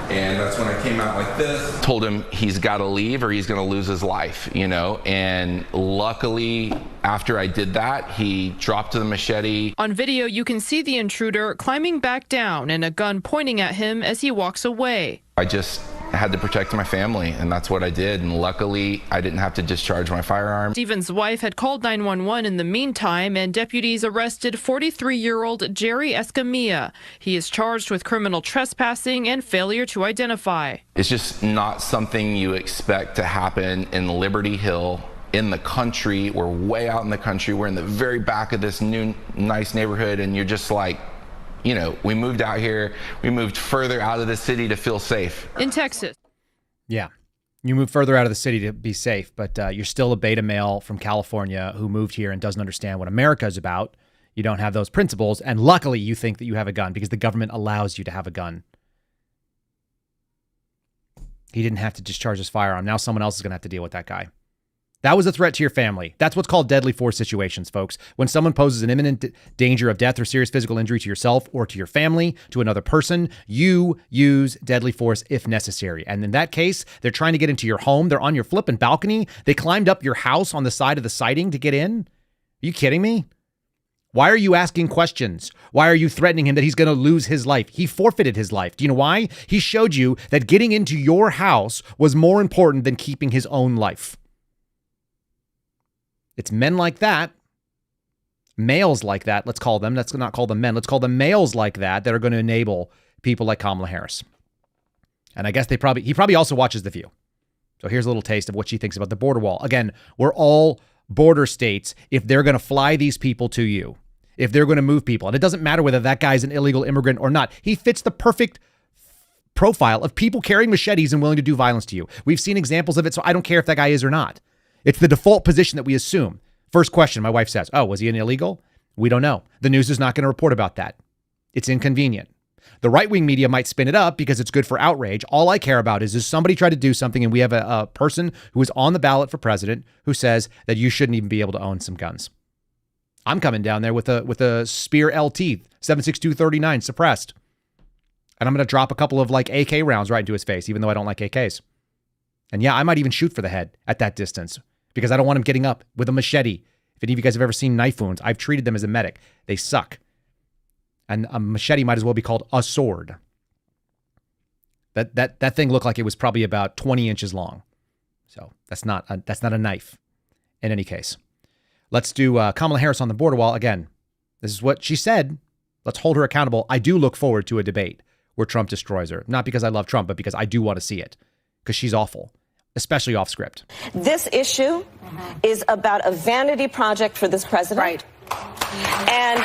And that's when I came out like this. Told him he's got to leave or he's going to lose his life, And luckily, after I did that, he dropped the machete.
On video, you can see the intruder climbing back down and a gun pointing at him as he walks away.
I just had to protect my family, and that's what I did. And luckily, I didn't have to discharge my firearm.
Stephen's wife had called 911 in the meantime, and deputies arrested 43-year-old Jerry Escamilla. He is charged with criminal trespassing and failure to identify.
It's just not something you expect to happen in Liberty Hill. In the country, we're way out in the country. We're in the very back of this new, nice neighborhood, and you're just like, we moved out here. We moved further out of the city to feel safe.
In Texas.
Yeah. You move further out of the city to be safe, but you're still a beta male from California who moved here and doesn't understand what America is about. You don't have those principles, and luckily you think that you have a gun because the government allows you to have a gun. He didn't have to discharge his firearm. Now someone else is going to have to deal with that guy. That was a threat to your family. That's what's called deadly force situations, folks. When someone poses an imminent danger of death or serious physical injury to yourself or to your family, to another person, you use deadly force if necessary. And in that case, they're trying to get into your home. They're on your flipping balcony. They climbed up your house on the side of the siding to get in. Are you kidding me? Why are you asking questions? Why are you threatening him that he's going to lose his life? He forfeited his life. Do you know why? He showed you that getting into your house was more important than keeping his own life. It's men like that, males like that, let's call them. Let's not call them men. Let's call them males like that are going to enable people like Kamala Harris. And I guess he probably also watches The View. So here's a little taste of what she thinks about the border wall. Again, we're all border states if they're going to fly these people to you, if they're going to move people. And it doesn't matter whether that guy's an illegal immigrant or not. He fits the perfect profile of people carrying machetes and willing to do violence to you. We've seen examples of it, so I don't care if that guy is or not. It's the default position that we assume. First question, my wife says, oh, was he an illegal? We don't know. The news is not going to report about that. It's inconvenient. The right-wing media might spin it up because it's good for outrage. All I care about is somebody tried to do something and we have a person who is on the ballot for president who says that you shouldn't even be able to own some guns. I'm coming down there with a Spear LT, 7.62 suppressed. And I'm going to drop a couple of like AK rounds right into his face, even though I don't like AKs. And yeah, I might even shoot for the head at that distance because I don't want him getting up with a machete. If any of you guys have ever seen knife wounds, I've treated them as a medic. They suck. And a machete might as well be called a sword. That thing looked like it was probably about 20 inches long. So that's not a knife in any case. Let's do Kamala Harris on the border wall. Again, this is what she said. Let's hold her accountable. I do look forward to a debate where Trump destroys her. Not because I love Trump, but because I do want to see it. Because she's awful, especially off script.
This issue is about a vanity project for this president. Right. And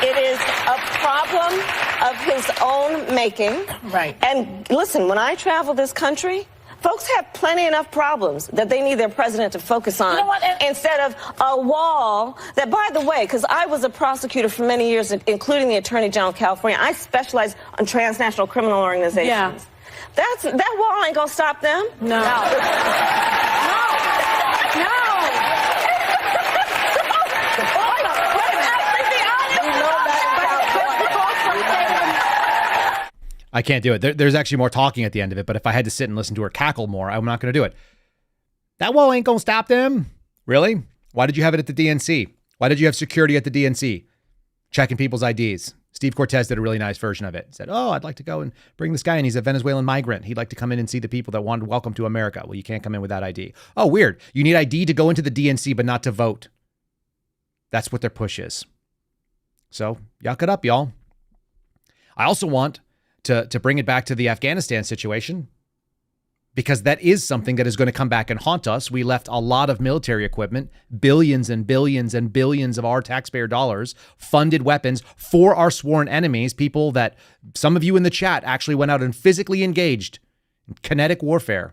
it is a problem of his own making. Right. And listen, when I travel this country, folks have plenty enough problems that they need their president to focus on, instead of a wall that, by the way, because I was a prosecutor for many years, including the Attorney General of California, I specialize on transnational criminal organizations. Yeah. That wall ain't gonna stop them. No.
I can't do it. There's actually more talking at the end of it, but if I had to sit and listen to her cackle more, I'm not going to do it. That wall ain't going to stop them. Really? Why did you have it at the DNC? Why did you have security at the DNC? Checking people's IDs. Steve Cortez did a really nice version of it. He said, oh, I'd like to go and bring this guy in. He's a Venezuelan migrant. He'd like to come in and see the people that wanted welcome to America. Well, you can't come in without ID. Oh, weird. You need ID to go into the DNC, but not to vote. That's what their push is. So yuck it up, y'all. I also want to bring it back to the Afghanistan situation, because that is something that is going to come back and haunt us. We left a lot of military equipment, billions and billions and billions of our taxpayer dollars, funded weapons for our sworn enemies, people that some of you in the chat actually went out and physically engaged in kinetic warfare.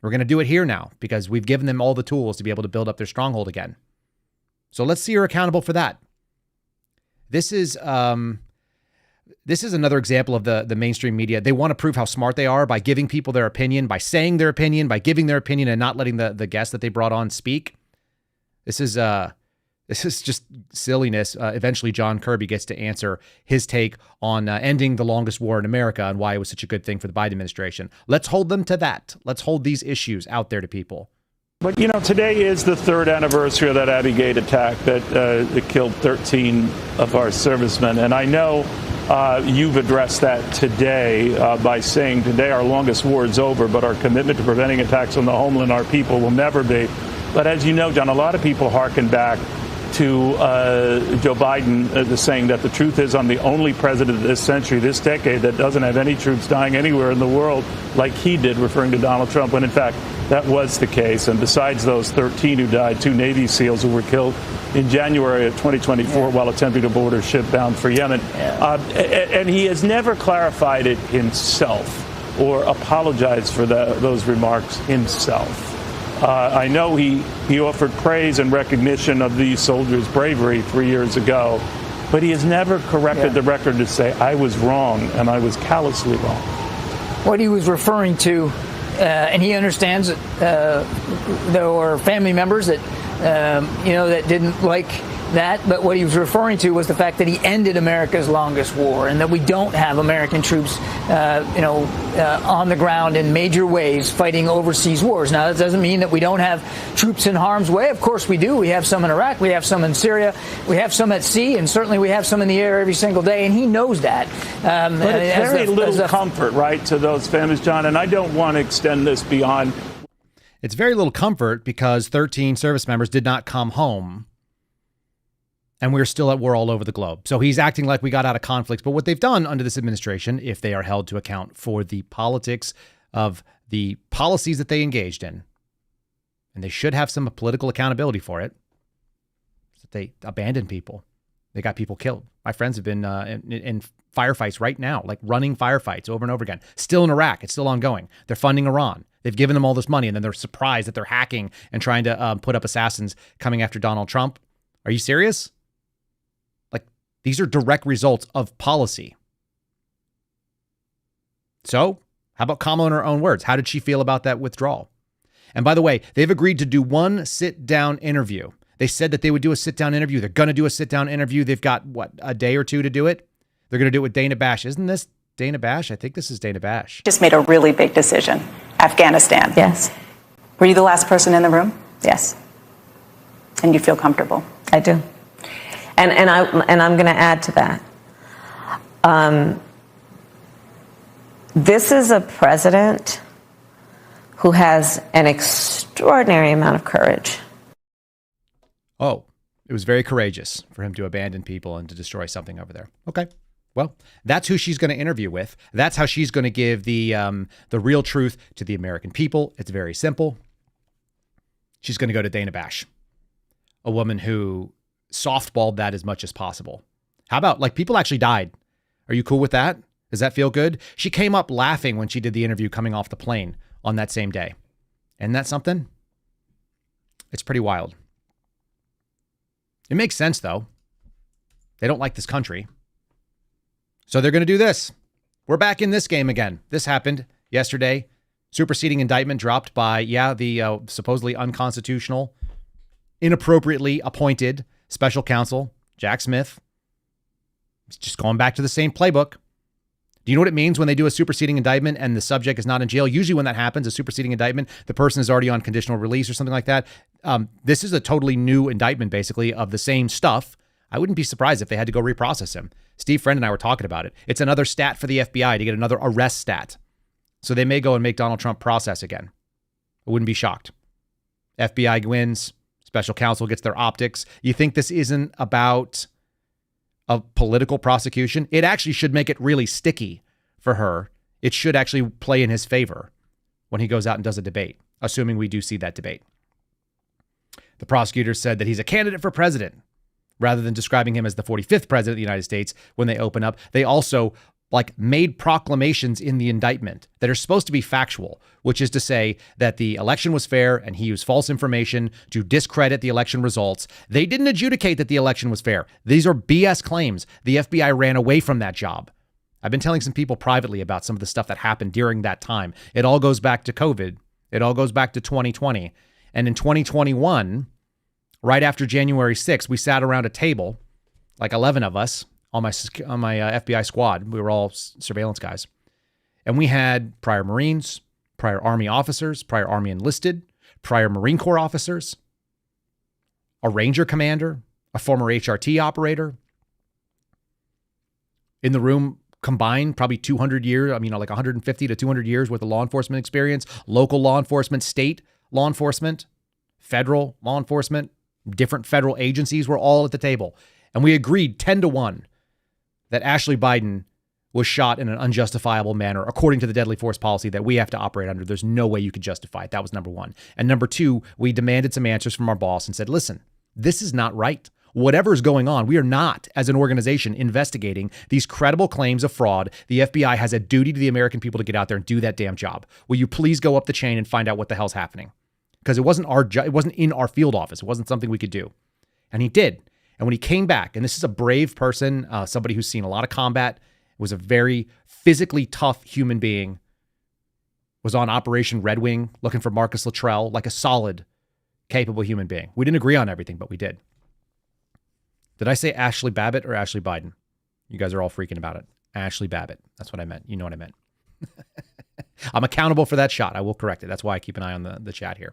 We're going to do it here now because we've given them all the tools to be able to build up their stronghold again. So let's see you're accountable for that. This is another example of the mainstream media. They want to prove how smart they are by giving people their opinion, by saying their opinion, by giving their opinion and not letting the guests that they brought on speak. This is just silliness. Eventually, John Kirby gets to answer his take on ending the longest war in America and why it was such a good thing for the Biden administration. Let's hold them to that. Let's hold these issues out there to people.
But, today is the third anniversary of that Abbey Gate attack that killed 13 of our servicemen. And I know you've addressed that today by saying today our longest war is over, but our commitment to preventing attacks on the homeland, our people, will never be. But as you know, John, a lot of people hearken back to Joe Biden saying that the truth is I'm the only president of this century, this decade, that doesn't have any troops dying anywhere in the world like he did, referring to Donald Trump, when in fact that was the case. And besides those 13 who died, 2 Navy SEALs who were killed in January of 2024 while attempting to board a ship bound for Yemen. And he has never clarified it himself or apologized for those remarks himself. I know he offered praise and recognition of these soldiers' bravery 3 years ago, but he has never corrected the record to say, I was wrong and I was callously wrong.
What he was referring to, and he understands that there were family members that, that didn't like that, but what he was referring to was the fact that he ended America's longest war and that we don't have American troops, on the ground in major ways fighting overseas wars. Now, that doesn't mean that we don't have troops in harm's way. Of course we do. We have some in Iraq. We have some in Syria. We have some at sea, and certainly we have some in the air every single day, and he knows that.
But it's very little comfort, right, to those families, John, and I don't want to extend this beyond.
It's very little comfort because 13 service members did not come home. And we're still at war all over the globe. So he's acting like we got out of conflicts. But what they've done under this administration, if they are held to account for the politics of the policies that they engaged in, and they should have some political accountability for it, is that they abandoned people. They got people killed. My friends have been in firefights right now, like running firefights over and over again. Still in Iraq. It's still ongoing. They're funding Iran. They've given them all this money, and then they're surprised that they're hacking and trying to put up assassins coming after Donald Trump. Are you serious? These are direct results of policy. So, how about Kamala in her own words? How did she feel about that withdrawal? And by the way, they've agreed to do one sit-down interview. They said that they would do a sit-down interview. They're going to do a sit-down interview. They've got, a day or two to do it? They're going to do it with Dana Bash. Isn't this Dana Bash? I think this is Dana Bash.
Just made a really big decision. Afghanistan. Yes. Were you the last person in the room? Yes. And you feel comfortable? I do. And I'm going to add to that. This is a president who has an extraordinary amount of courage.
Oh, it was very courageous for him to abandon people and to destroy something over there. Okay. Well, that's who she's going to interview with. That's how she's going to give the real truth to the American people. It's very simple. She's going to go to Dana Bash, a woman who softballed that as much as possible. How about, people actually died? Are you cool with that? Does that feel good? She came up laughing when she did the interview coming off the plane on that same day. Isn't that something? It's pretty wild. It makes sense, though. They don't like this country. So they're going to do this. We're back in this game again. This happened yesterday. Superseding indictment dropped by, the supposedly unconstitutional, inappropriately appointed special counsel, Jack Smith. He's just going back to the same playbook. Do you know what it means when they do a superseding indictment and the subject is not in jail? Usually when that happens, a superseding indictment, the person is already on conditional release or something like that. This is a totally new indictment, basically, of the same stuff. I wouldn't be surprised if they had to go reprocess him. Steve Friend and I were talking about it. It's another stat for the FBI to get another arrest stat. So they may go and make Donald Trump process again. I wouldn't be shocked. FBI wins. Special counsel gets their optics. You think this isn't about a political prosecution? It actually should make it really sticky for her. It should actually play in his favor when he goes out and does a debate, assuming we do see that debate. The prosecutor said that he's a candidate for president rather than describing him as the 45th president of the United States when they open up. They also made proclamations in the indictment that are supposed to be factual, which is to say that the election was fair and he used false information to discredit the election results. They didn't adjudicate that the election was fair. These are BS claims. The FBI ran away from that job. I've been telling some people privately about some of the stuff that happened during that time. It all goes back to COVID. It all goes back to 2020. And in 2021, right after January 6th, we sat around a table, 11 of us, on my FBI squad. We were all surveillance guys. And we had prior Marines, prior Army officers, prior Army enlisted, prior Marine Corps officers, a Ranger commander, a former HRT operator. In the room combined, probably 200 years, 150 to 200 years worth of law enforcement experience, local law enforcement, state law enforcement, federal law enforcement, different federal agencies were all at the table. And we agreed 10-1 that Ashley Biden was shot in an unjustifiable manner, according to the deadly force policy that we have to operate under. There's no way you could justify it. That was number one. And number two, we demanded some answers from our boss and said, listen, this is not right. Whatever is going on, we are not, as an organization, investigating these credible claims of fraud. The FBI has a duty to the American people to get out there and do that damn job. Will you please go up the chain and find out what the hell's happening? Because it wasn't it wasn't in our field office. It wasn't something we could do. And he did. And when he came back, and this is a brave person, somebody who's seen a lot of combat, was a very physically tough human being, was on Operation Red Wing looking for Marcus Luttrell, like a solid, capable human being. We didn't agree on everything, but we did. Did I say Ashley Babbitt or Ashley Biden? You guys are all freaking about it. Ashley Babbitt. That's what I meant. You know what I meant. I'm accountable for that shot. I will correct it. That's why I keep an eye on the chat here.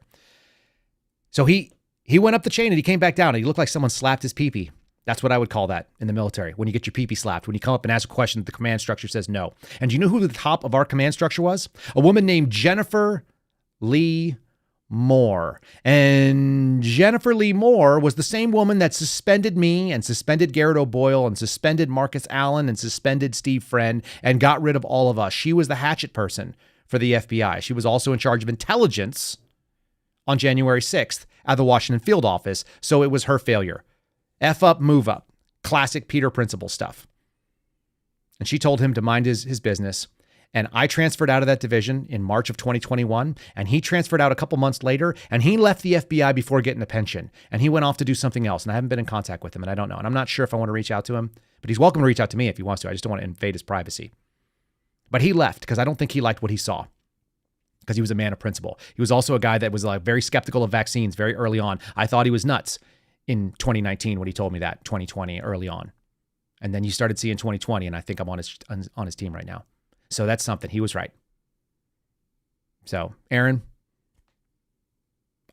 So he went up the chain and he came back down and he looked like someone slapped his pee-pee. That's what I would call that in the military. When you get your pee-pee slapped, when you come up and ask a question that the command structure says no. And do you know who the top of our command structure was? A woman named Jennifer Lee Moore. And Jennifer Lee Moore was the same woman that suspended me and suspended Garrett O'Boyle and suspended Marcus Allen and suspended Steve Friend and got rid of all of us. She was the hatchet person for the FBI. She was also in charge of intelligence on January 6th at the Washington field office. So it was her failure. F up, move up. Classic Peter Principle stuff. And she told him to mind his business. And I transferred out of that division in March of 2021. And he transferred out a couple months later. And he left the FBI before getting a pension. And he went off to do something else. And I haven't been in contact with him. And I don't know. And I'm not sure if I want to reach out to him. But he's welcome to reach out to me if he wants to. I just don't want to invade his privacy. But he left because I don't think he liked what he saw. Because he was a man of principle. He was also a guy that was very skeptical of vaccines very early on. I thought he was nuts in 2019 when he told me that, 2020, early on. And then you started seeing 2020, and I think I'm on his team right now. So that's something. He was right. So, Aaron,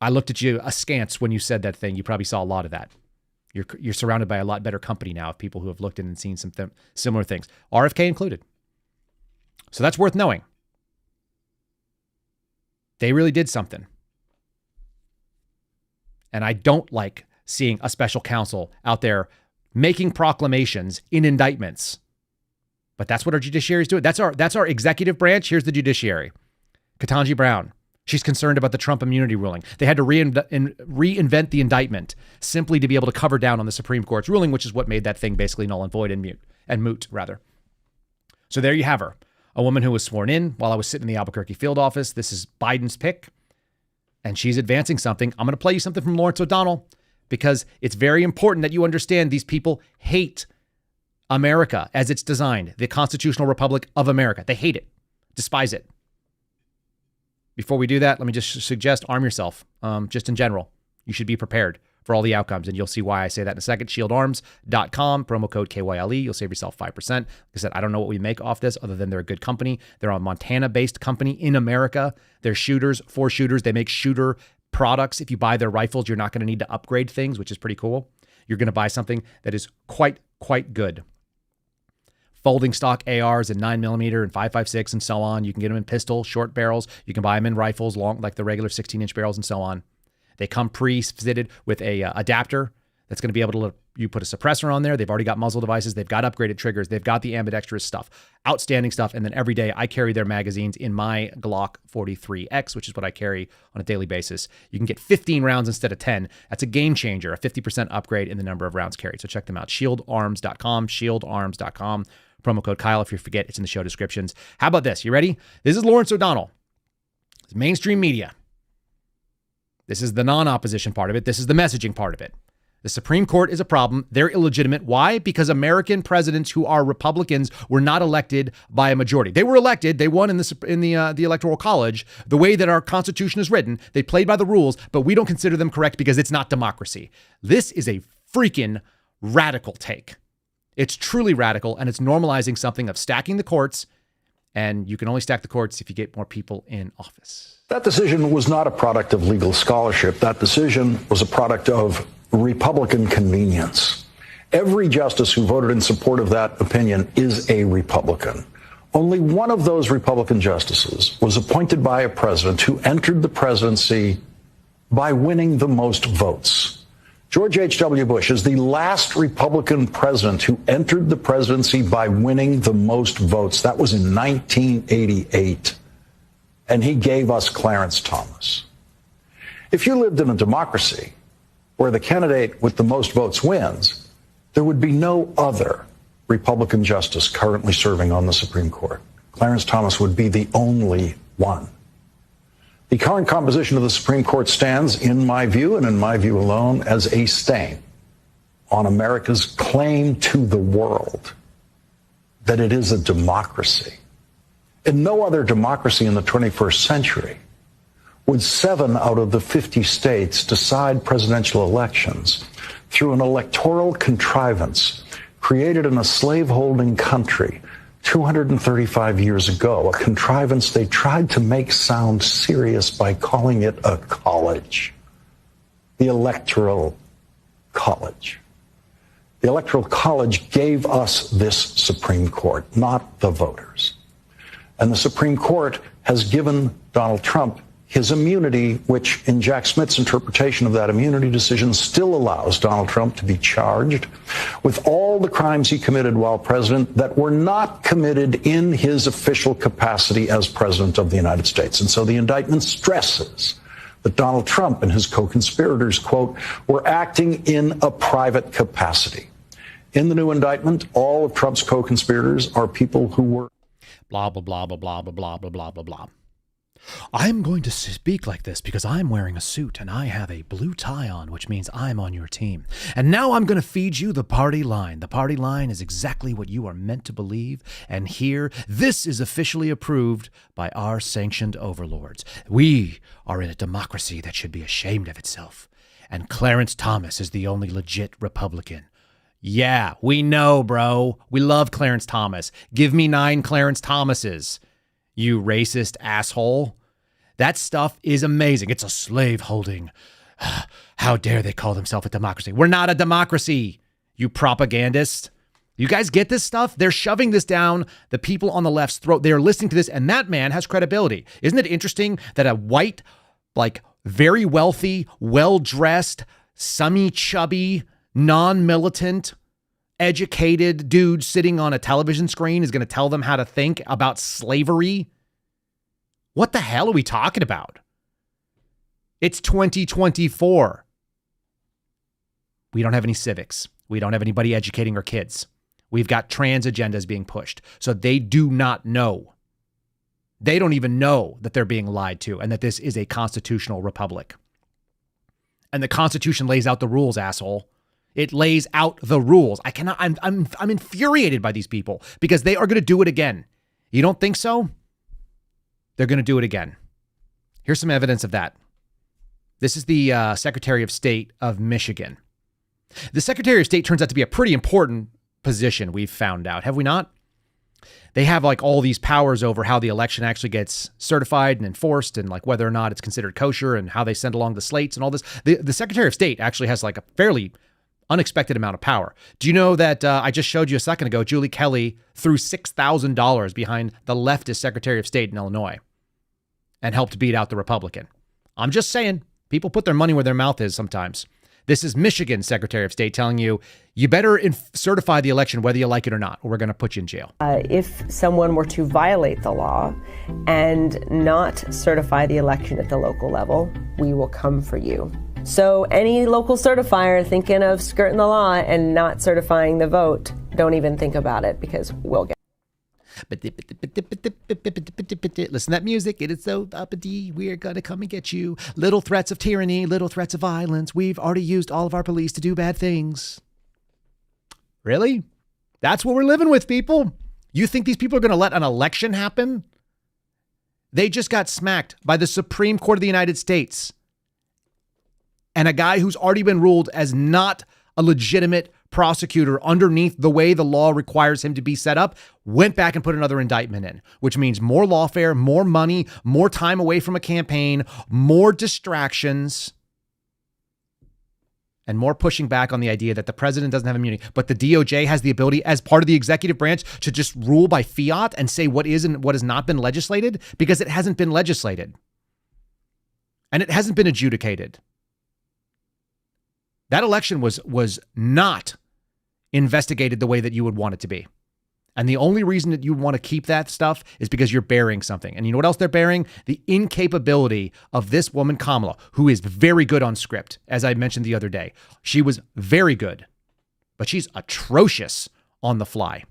I looked at you askance when you said that thing. You probably saw a lot of that. You're surrounded by a lot better company now of people who have looked in and seen some similar things, RFK included. So that's worth knowing. They really did something. And I don't like seeing a special counsel out there making proclamations in indictments. But that's what our judiciary is doing. That's our executive branch. Here's the judiciary. Ketanji Brown. She's concerned about the Trump immunity ruling. They had to reinvent the indictment simply to be able to cover down on the Supreme Court's ruling, which is what made that thing basically null and void and moot. So there you have her. A woman who was sworn in while I was sitting in the Albuquerque field office. This is Biden's pick. And she's advancing something. I'm going to play you something from Lawrence O'Donnell because it's very important that you understand these people hate America as it's designed, the constitutional republic of America. They hate it, despise it. Before we do that, let me just suggest arm yourself. Just in general, you should be prepared for all the outcomes. And you'll see why I say that in a second. Shieldarms.com, promo code KYLE. You'll save yourself 5%. Like I said, I don't know what we make off this other than they're a good company. They're a Montana-based company in America. They're shooters for shooters. They make shooter products. If you buy their rifles, you're not going to need to upgrade things, which is pretty cool. You're going to buy something that is quite good. Folding stock ARs in 9mm and 5.56 and so on. You can get them in pistol, short barrels. You can buy them in rifles, long like the regular 16-inch barrels and so on. They come pre-fitted with a adapter that's going to be able to let you put a suppressor on there. They've already got muzzle devices. They've got upgraded triggers. They've got the ambidextrous stuff. Outstanding stuff. And then every day I carry their magazines in my Glock 43X, which is what I carry on a daily basis. You can get 15 rounds instead of 10. That's a game changer, a 50% upgrade in the number of rounds carried. So check them out. Shieldarms.com, shieldarms.com. Promo code Kyle. If you forget, it's in the show descriptions. How about this? You ready? This is Lawrence O'Donnell. It's mainstream media. This is the non-opposition part of it. This is the messaging part of it. The Supreme Court is a problem. They're illegitimate. Why? Because American presidents who are Republicans were not elected by a majority. They were elected. They won in the Electoral College. The way that our Constitution is written, they played by the rules, but we don't consider them correct because it's not democracy. This is a freaking radical take. It's truly radical, and it's normalizing something of stacking the courts, and you can only stack the courts if you get more people in office.
That decision was not a product of legal scholarship. That decision was a product of Republican convenience. Every justice who voted in support of that opinion is a Republican. Only one of those Republican justices was appointed by a president who entered the presidency by winning the most votes. George H.W. Bush is the last Republican president who entered the presidency by winning the most votes. That was in 1988. And he gave us Clarence Thomas. If you lived in a democracy where the candidate with the most votes wins, there would be no other Republican justice currently serving on the Supreme Court. Clarence Thomas would be the only one. The current composition of the Supreme Court stands, in my view, and in my view alone, as a stain on America's claim to the world that it is a democracy. In no other democracy in the 21st century would 7 out of the 50 states decide presidential elections through an electoral contrivance created in a slaveholding country 235 years ago, a contrivance they tried to make sound serious by calling it a college, the Electoral College. The Electoral College gave us this Supreme Court, not the voters. And the Supreme Court has given Donald Trump his immunity, which in Jack Smith's interpretation of that immunity decision still allows Donald Trump to be charged with all the crimes he committed while president that were not committed in his official capacity as president of the United States. And so the indictment stresses that Donald Trump and his co-conspirators, quote, were acting in a private capacity. In the new indictment, all of Trump's co-conspirators are people who were
blah, blah, blah, blah, blah, blah, blah, blah, blah, blah, blah. I'm going to speak like this because I'm wearing a suit and I have a blue tie on, which means I'm on your team. And now I'm going to feed you the party line. The party line is exactly what you are meant to believe. And here, this is officially approved by our sanctioned overlords. We are in a democracy that should be ashamed of itself. And Clarence Thomas is the only legit Republican. Yeah, we know, bro. We love Clarence Thomas. Give me 9 Clarence Thomases. You racist asshole. That stuff is amazing. It's a slave-holding. How dare they call themselves a democracy? We're not a democracy, you propagandists. You guys get this stuff? They're shoving this down the people on the left's throat. They're listening to this, and that man has credibility. Isn't it interesting that a white, like, very wealthy, well-dressed, semi-chubby, non-militant, educated dude sitting on a television screen is going to tell them how to think about slavery? What the hell are we talking about? It's 2024. We don't have any civics. We don't have anybody educating our kids. We've got trans agendas being pushed. So they do not know. They don't even know that they're being lied to and that this is a constitutional republic. And the Constitution lays out the rules, asshole. It lays out the rules. I'm infuriated by these people because they are going to do it again. You don't think so? They're going to do it again. Here's some evidence of that. This is the Secretary of State of Michigan. The Secretary of State turns out to be a pretty important position, we've found out, have we not? They have like all these powers over how the election actually gets certified and enforced, and like whether or not it's considered kosher, and how they send along the slates and all this. The Secretary of State actually has like a fairly unexpected amount of power. Do you know that I just showed you a second ago, Julie Kelly threw $6,000 behind the leftist Secretary of State in Illinois and helped beat out the Republican? I'm just saying, people put their money where their mouth is sometimes. This is Michigan Secretary of State telling you, you better certify the election whether you like it or not, or we're going to put you in jail.
If someone were to violate the law and not certify the election at the local level, we will come for you. So any local certifier thinking of skirting the law and not certifying the vote, don't even think about it, because we'll get.
Listen to that music. It is so uppity. We're going to come and get you. Little threats of tyranny, little threats of violence. We've already used all of our police to do bad things. Really? That's what we're living with, people. You think these people are going to let an election happen? They just got smacked by the Supreme Court of the United States. And a guy who's already been ruled as not a legitimate prosecutor underneath the way the law requires him to be set up, went back and put another indictment in, which means more lawfare, more money, more time away from a campaign, more distractions, and more pushing back on the idea that the president doesn't have immunity, but the DOJ has the ability as part of the executive branch to just rule by fiat and say what is and what has not been legislated, because it hasn't been legislated and it hasn't been adjudicated. That election was not investigated the way that you would want it to be. And the only reason that you want to keep that stuff is because you're bearing something. And you know what else they're bearing? The incapability of this woman, Kamala, who is very good on script, as I mentioned the other day. She was very good, but she's atrocious on the fly.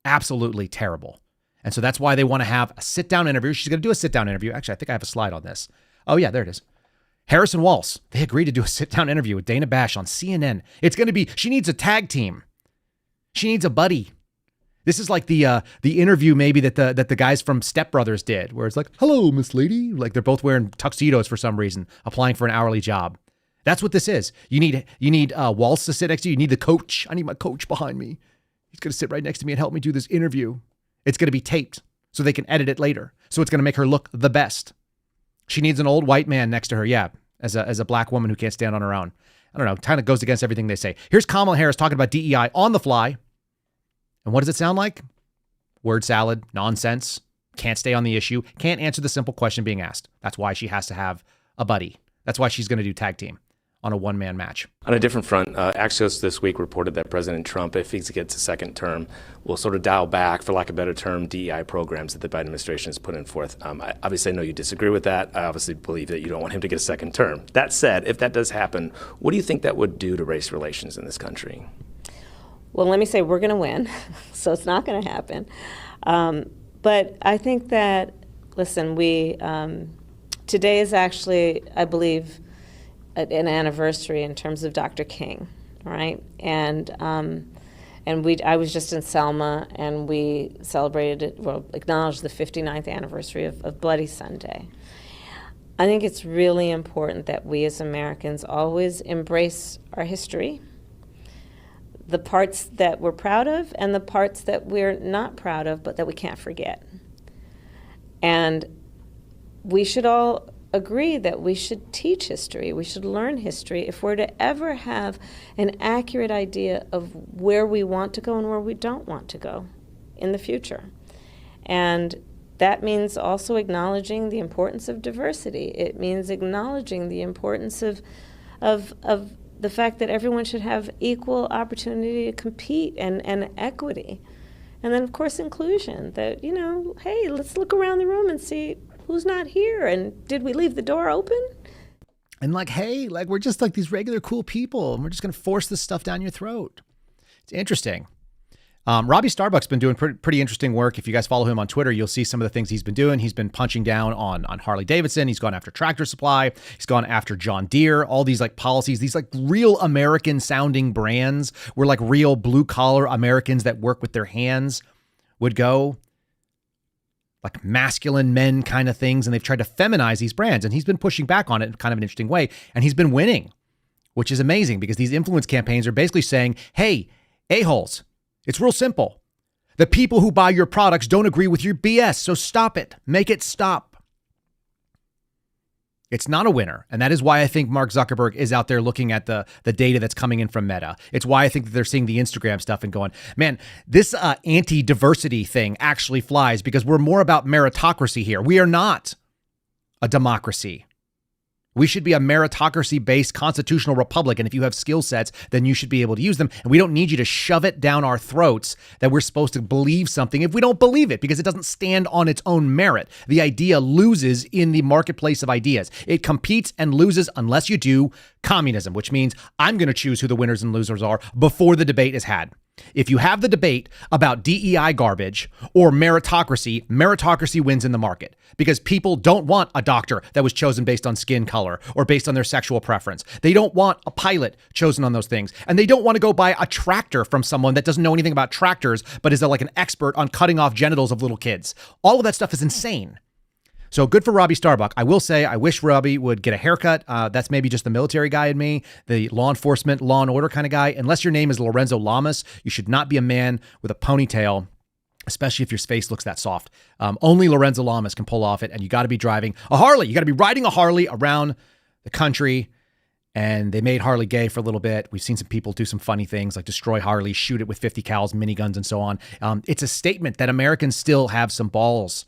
Absolutely terrible. And so that's why they want to have a sit-down interview. She's going to do a sit-down interview. Actually, I think I have a slide on this. Oh, yeah, there it is. Harrison Walls, they agreed to do a sit-down interview with Dana Bash on CNN. It's going to be, she needs a tag team. She needs a buddy. This is like the interview maybe that the guys from Step Brothers did, where it's like, hello, Miss Lady. Like they're both wearing tuxedos for some reason, applying for an hourly job. That's what this is. You need Walls to sit next to you. You need the coach. I need my coach behind me. He's going to sit right next to me and help me do this interview. It's going to be taped so they can edit it later. So it's going to make her look the best. She needs an old white man next to her, yeah, as a black woman who can't stand on her own. I don't know, kind of goes against everything they say. Here's Kamala Harris talking about DEI on the fly. And what does it sound like? Word salad, nonsense, can't stay on the issue, can't answer the simple question being asked. That's why she has to have a buddy. That's why she's going to do tag team on a one-man match.
On a different front, Axios this week reported that President Trump, if he gets a second term, will sort of dial back, for lack of a better term, DEI programs that the Biden administration has put in forth. Obviously, I know you disagree with that. I obviously believe that you don't want him to get a second term. That said, if that does happen, what do you think that would do to race relations in this country?
Well, let me say we're going to win, so it's not going to happen. But I think that, listen, today is actually, I believe, an anniversary in terms of Dr. King, right? And I was just in Selma, and we acknowledged the 59th anniversary of Bloody Sunday. I think it's really important that we as Americans always embrace our history, the parts that we're proud of and the parts that we're not proud of, but that we can't forget. And we should all agree that we should teach history, we should learn history if we're to ever have an accurate idea of where we want to go and where we don't want to go in the future. And that means also acknowledging the importance of diversity. It means acknowledging the importance of the fact that everyone should have equal opportunity to compete and equity. And then, of course, inclusion, that, hey, let's look around the room and see who's not here, and did we leave the door open?
And hey, we're just like these regular cool people, and we're just going to force this stuff down your throat. It's interesting. Robbie Starbuck's been doing pretty interesting work. If you guys follow him on Twitter, you'll see some of the things he's been doing. He's been punching down on Harley Davidson. He's gone after Tractor Supply. He's gone after John Deere, all these policies, these real American sounding brands where real blue collar Americans that work with their hands would go. like masculine men kind of things, and they've tried to feminize these brands, and he's been pushing back on it in kind of an interesting way, and he's been winning, which is amazing because these influence campaigns are basically saying, hey, a-holes, it's real simple. The people who buy your products don't agree with your BS, so stop it. Make it stop. It's not a winner. And that is why I think Mark Zuckerberg is out there looking at the data that's coming in from Meta. It's why I think that they're seeing the Instagram stuff and going, man, this anti-diversity thing actually flies because we're more about meritocracy here. We are not a democracy. We should be a meritocracy-based constitutional republic. And if you have skill sets, then you should be able to use them. And we don't need you to shove it down our throats that we're supposed to believe something if we don't believe it, because it doesn't stand on its own merit. The idea loses in the marketplace of ideas. It competes and loses unless you do communism, which means I'm going to choose who the winners and losers are before the debate is had. If you have the debate about DEI garbage or meritocracy, meritocracy wins in the market because people don't want a doctor that was chosen based on skin color or based on their sexual preference. They don't want a pilot chosen on those things. And they don't want to go buy a tractor from someone that doesn't know anything about tractors, but is like an expert on cutting off genitals of little kids. All of that stuff is insane. So good for Robbie Starbuck. I will say, I wish Robbie would get a haircut. That's maybe just the military guy in me, the law enforcement, law and order kind of guy. Unless your name is Lorenzo Lamas, you should not be a man with a ponytail, especially if your face looks that soft. Only Lorenzo Lamas can pull off it. And you got to be driving a Harley. You got to be riding a Harley around the country. And they made Harley gay for a little bit. We've seen some people do some funny things like destroy Harley, shoot it with 50 cals, miniguns, and so on. It's a statement that Americans still have some balls.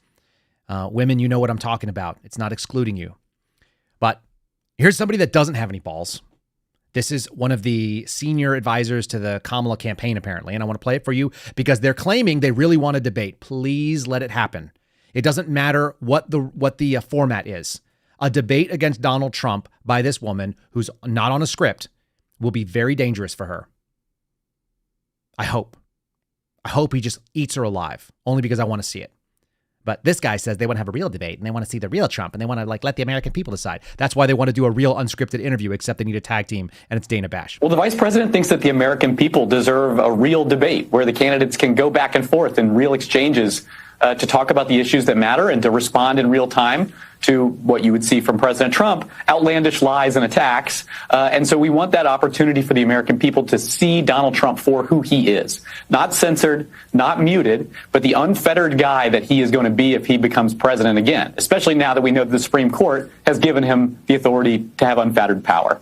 Women, you know what I'm talking about. It's not excluding you. But here's somebody that doesn't have any balls. This is one of the senior advisors to the Kamala campaign, apparently. And I want to play it for you because they're claiming they really want a debate. Please let it happen. It doesn't matter what the format is. A debate against Donald Trump by this woman who's not on a script will be very dangerous for her. I hope he just eats her alive, only because I want to see it. But this guy says they want to have a real debate and they want to see the real Trump and they want to let the American people decide. That's why they want to do a real unscripted interview, except they need a tag team, and it's Dana Bash.
Well, the vice president thinks that the American people deserve a real debate where the candidates can go back and forth in real exchanges to talk about the issues that matter and to respond in real time to what you would see from President Trump, outlandish lies and attacks. And so we want that opportunity for the American people to see Donald Trump for who he is. Not censored, not muted, but the unfettered guy that he is going to be if he becomes president again, especially now that we know that the Supreme Court has given him the authority to have unfettered power.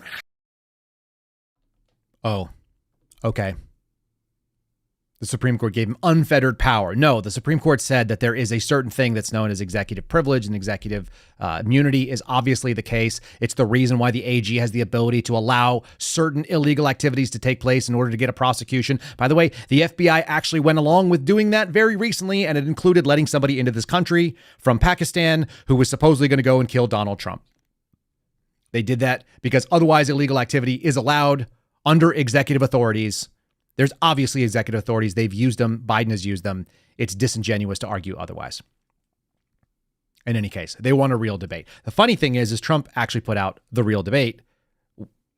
Oh, okay. The Supreme Court gave him unfettered power. No, the Supreme Court said that there is a certain thing that's known as executive privilege, and executive immunity is obviously the case. It's the reason why the AG has the ability to allow certain illegal activities to take place in order to get a prosecution. By the way, the FBI actually went along with doing that very recently, and it included letting somebody into this country from Pakistan who was supposedly going to go and kill Donald Trump. They did that because otherwise illegal activity is allowed under executive authorities. There's obviously executive authorities. They've used them. Biden has used them. It's disingenuous to argue otherwise. In any case, they want a real debate. The funny thing is Trump actually put out the real debate,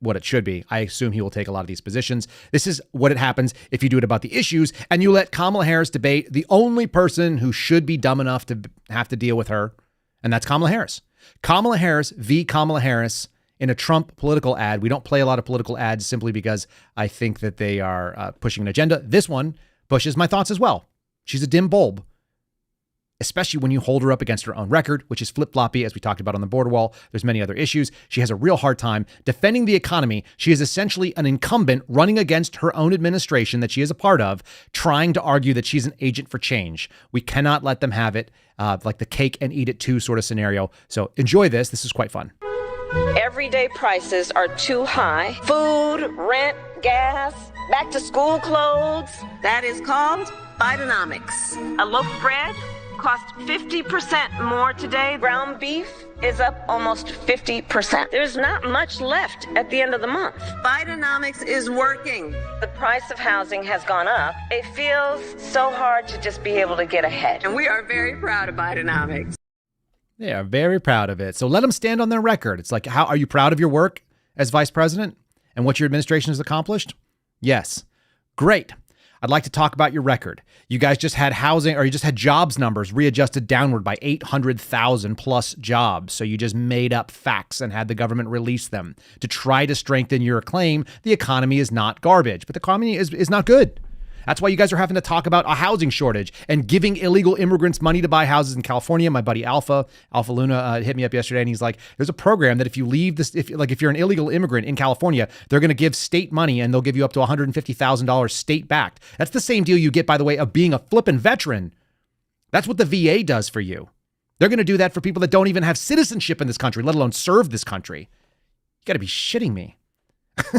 what it should be. I assume he will take a lot of these positions. This is what it happens if you do it about the issues and you let Kamala Harris debate the only person who should be dumb enough to have to deal with her, and that's Kamala Harris. Kamala Harris v. Kamala Harris in a Trump political ad. We don't play a lot of political ads simply because I think that they are pushing an agenda. This one pushes my thoughts as well. She's a dim bulb, especially when you hold her up against her own record, which is flip-floppy, as we talked about on the border wall. There's many other issues. She has a real hard time defending the economy. She is essentially an incumbent running against her own administration that she is a part of, trying to argue that she's an agent for change. We cannot let them have it, like the cake and eat it too sort of scenario. So enjoy this. This is quite fun.
Everyday prices are too high. Food, rent, gas, back to school clothes. That is called Bidenomics. A loaf of bread costs 50% more today. Ground beef is up almost 50%. There's not much left at the end of the month. Bidenomics is working. The price of housing has gone up. It feels so hard to just be able to get ahead. And we are very proud of Bidenomics.
They are very proud of it. So let them stand on their record. It's like, how are you proud of your work as vice president and what your administration has accomplished? Yes. Great. I'd like to talk about your record. You guys just had housing, or you just had jobs numbers readjusted downward by 800,000 plus jobs. So you just made up facts and had the government release them to try to strengthen your claim the economy is not garbage. But the economy is not good. That's why you guys are having to talk about a housing shortage and giving illegal immigrants money to buy houses in California. My buddy Alpha Luna hit me up yesterday, and he's like, there's a program that if you leave this, if you're an illegal immigrant in California, they're going to give state money and they'll give you up to $150,000 state backed. That's the same deal you get, by the way, of being a flippin' veteran. That's what the VA does for you. They're going to do that for people that don't even have citizenship in this country, let alone serve this country. You got to be shitting me.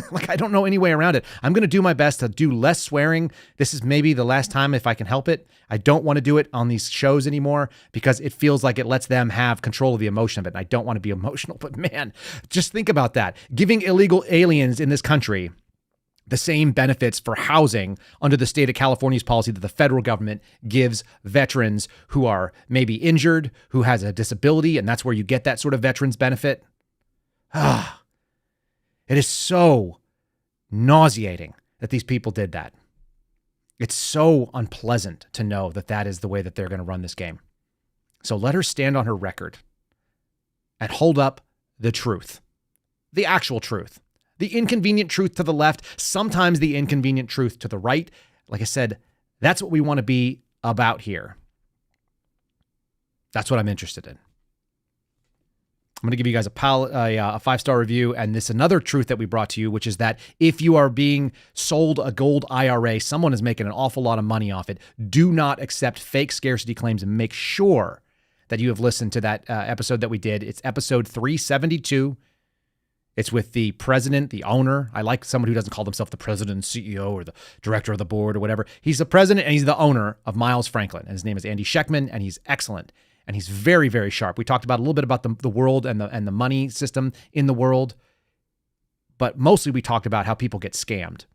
Like, I don't know any way around it. I'm going to do my best to do less swearing. This is maybe the last time if I can help it. I don't want to do it on these shows anymore because it feels like it lets them have control of the emotion of it. And I don't want to be emotional, but man, just think about that. Giving illegal aliens in this country the same benefits for housing under the state of California's policy that the federal government gives veterans who are maybe injured, who has a disability, and that's where you get that sort of veterans benefit. It is so nauseating that these people did that. It's so unpleasant to know that that is the way that they're going to run this game. So let her stand on her record and hold up the truth, the actual truth, the inconvenient truth to the left, sometimes the inconvenient truth to the right. Like I said, that's what we want to be about here. That's what I'm interested in. I'm going to give you guys a 5-star review, and this another truth that we brought to you, which is that if you are being sold a gold IRA, someone is making an awful lot of money off it. Do not accept fake scarcity claims, and make sure that you have listened to that episode that we did. It's episode 372. It's with the president, the owner. I like someone who doesn't call themselves the president, CEO, or the director of the board or whatever. He's the president and he's the owner of Miles Franklin, and his name is Andy Schectman, and he's excellent. And he's very, very sharp. We talked about a little bit about the world and the money system in the world, but mostly we talked about how people get scammed.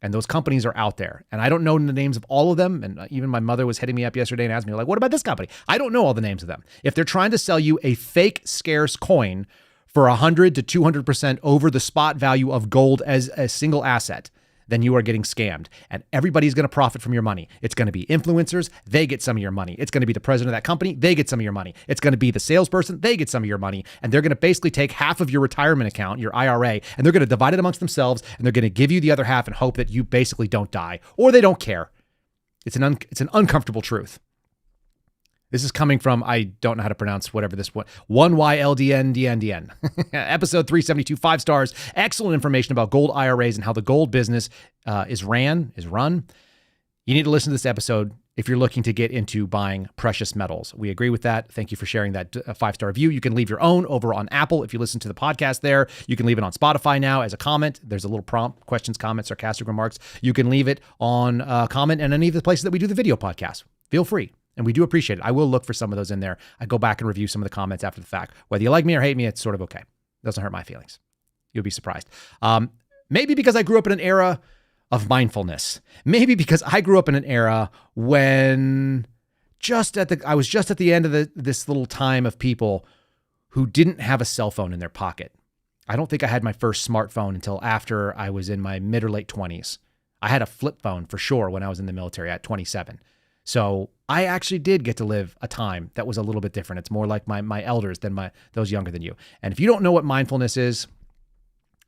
And those companies are out there. And I don't know the names of all of them. And even my mother was hitting me up yesterday and asked me, like, what about this company? I don't know all the names of them. If they're trying to sell you a fake scarce coin for 100 to 200% over the spot value of gold as a single asset, then you are getting scammed. And everybody's going to profit from your money. It's going to be influencers. They get some of your money. It's going to be the president of that company. They get some of your money. It's going to be the salesperson. They get some of your money. And they're going to basically take half of your retirement account, your IRA, and they're going to divide it amongst themselves. And they're going to give you the other half and hope that you basically don't die, or they don't care. It's an uncomfortable truth. This is coming from, I don't know how to pronounce whatever this one, 1YLDNDNDN. Episode 372, 5 stars. Excellent information about gold IRAs and how the gold business is run. You need to listen to this episode if you're looking to get into buying precious metals. We agree with that. Thank you for sharing that 5-star review. You can leave your own over on Apple if you listen to the podcast there. You can leave it on Spotify now as a comment. There's a little prompt, questions, comments, sarcastic remarks. You can leave it on comment and any of the places that we do the video podcast. Feel free. And we do appreciate it. I will look for some of those in there. I go back and review some of the comments after the fact. Whether you like me or hate me, it's sort of okay. It doesn't hurt my feelings. You'll be surprised. Maybe because I grew up in an era of mindfulness. Maybe because I grew up in an era when I was just at the end of this little time of people who didn't have a cell phone in their pocket. I don't think I had my first smartphone until after I was in my mid or late 20s. I had a flip phone for sure when I was in the military at 27. So I actually did get to live a time that was a little bit different. It's more like my elders than those younger than you. And if you don't know what mindfulness is,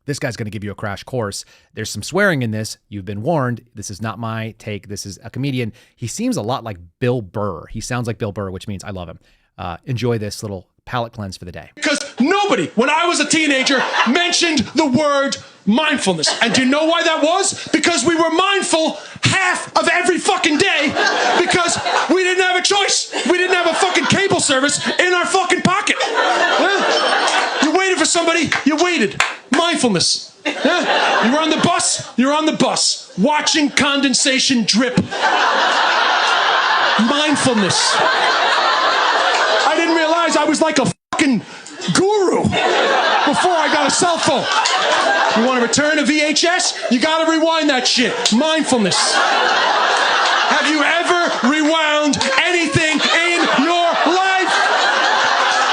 this guy's going to give you a crash course. There's some swearing in this. You've been warned. This is not my take. This is a comedian. He seems a lot like Bill Burr. He sounds like Bill Burr, which means I love him. Enjoy this little palate cleanse for the day.
Because nobody, when I was a teenager, mentioned the word mindfulness. And do you know why that was? Because we were mindful half of every fucking day because we didn't have a choice. We didn't have a fucking cable service in our fucking pocket. You waited for somebody, you waited. Mindfulness. You were on the bus, you're on the bus. Watching condensation drip. Mindfulness. I didn't realize I was like a fucking guru before I got a cell phone. You want to return a VHS? You got to rewind that shit. Mindfulness. Have you ever rewound anything in your life?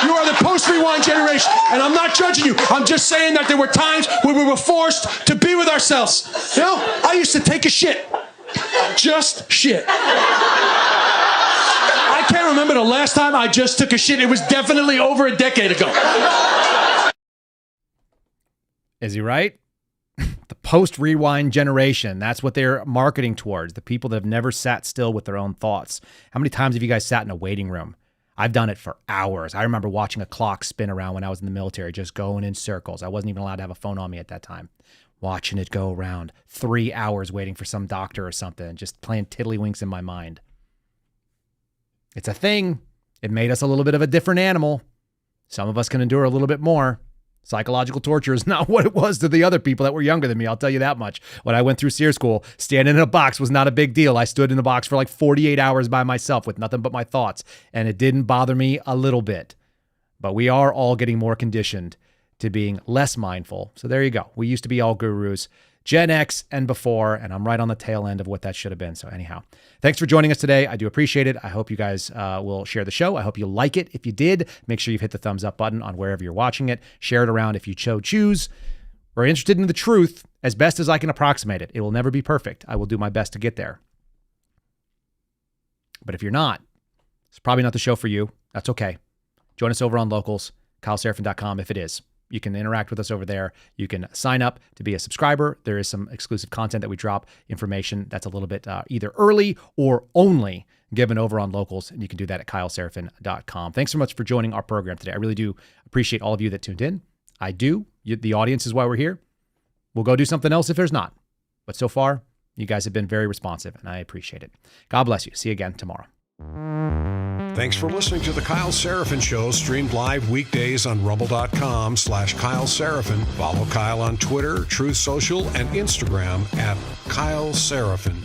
You are the post-rewind generation. And I'm not judging you. I'm just saying that there were times when we were forced to be with ourselves. You know, I used to take a shit. Just shit. I can't remember the last time I just took a shit. It was definitely over a decade ago.
Is he right? The post-rewind generation, that's what they're marketing towards. The people that have never sat still with their own thoughts. How many times have you guys sat in a waiting room? I've done it for hours. I remember watching a clock spin around when I was in the military, just going in circles. I wasn't even allowed to have a phone on me at that time. Watching it go around. 3 hours waiting for some doctor or something, just playing tiddlywinks in my mind. It's a thing. It made us a little bit of a different animal. Some of us can endure a little bit more. Psychological torture is not what it was to the other people that were younger than me. I'll tell you that much. When I went through SEER school, standing in a box was not a big deal. I stood in a box for like 48 hours by myself with nothing but my thoughts, and it didn't bother me a little bit. But we are all getting more conditioned to being less mindful. So there you go. We used to be all gurus, Gen X and before, and I'm right on the tail end of what that should have been. So anyhow, thanks for joining us today. I do appreciate it. I hope you guys will share the show. I hope you like it. If you did, make sure you've hit the thumbs up button on wherever you're watching it. Share it around if you choose. We're interested in the truth as best as I can approximate it. It will never be perfect. I will do my best to get there. But if you're not, it's probably not the show for you. That's okay. Join us over on Locals, KyleSerafin.com if it is. You can interact with us over there. You can sign up to be a subscriber. There is some exclusive content that we drop, information that's a little bit either early or only given over on Locals, and you can do that at KyleSerafin.com. Thanks so much for joining our program today. I really do appreciate all of you that tuned in. I do. The audience is why we're here. We'll go do something else if there's not. But so far, you guys have been very responsive, and I appreciate it. God bless you. See you again tomorrow.
Thanks for listening to The Kyle Seraphin Show, streamed live weekdays on rumble.com/Kyle Seraphin. Follow Kyle on Twitter, Truth Social, and Instagram at Kyle Seraphin.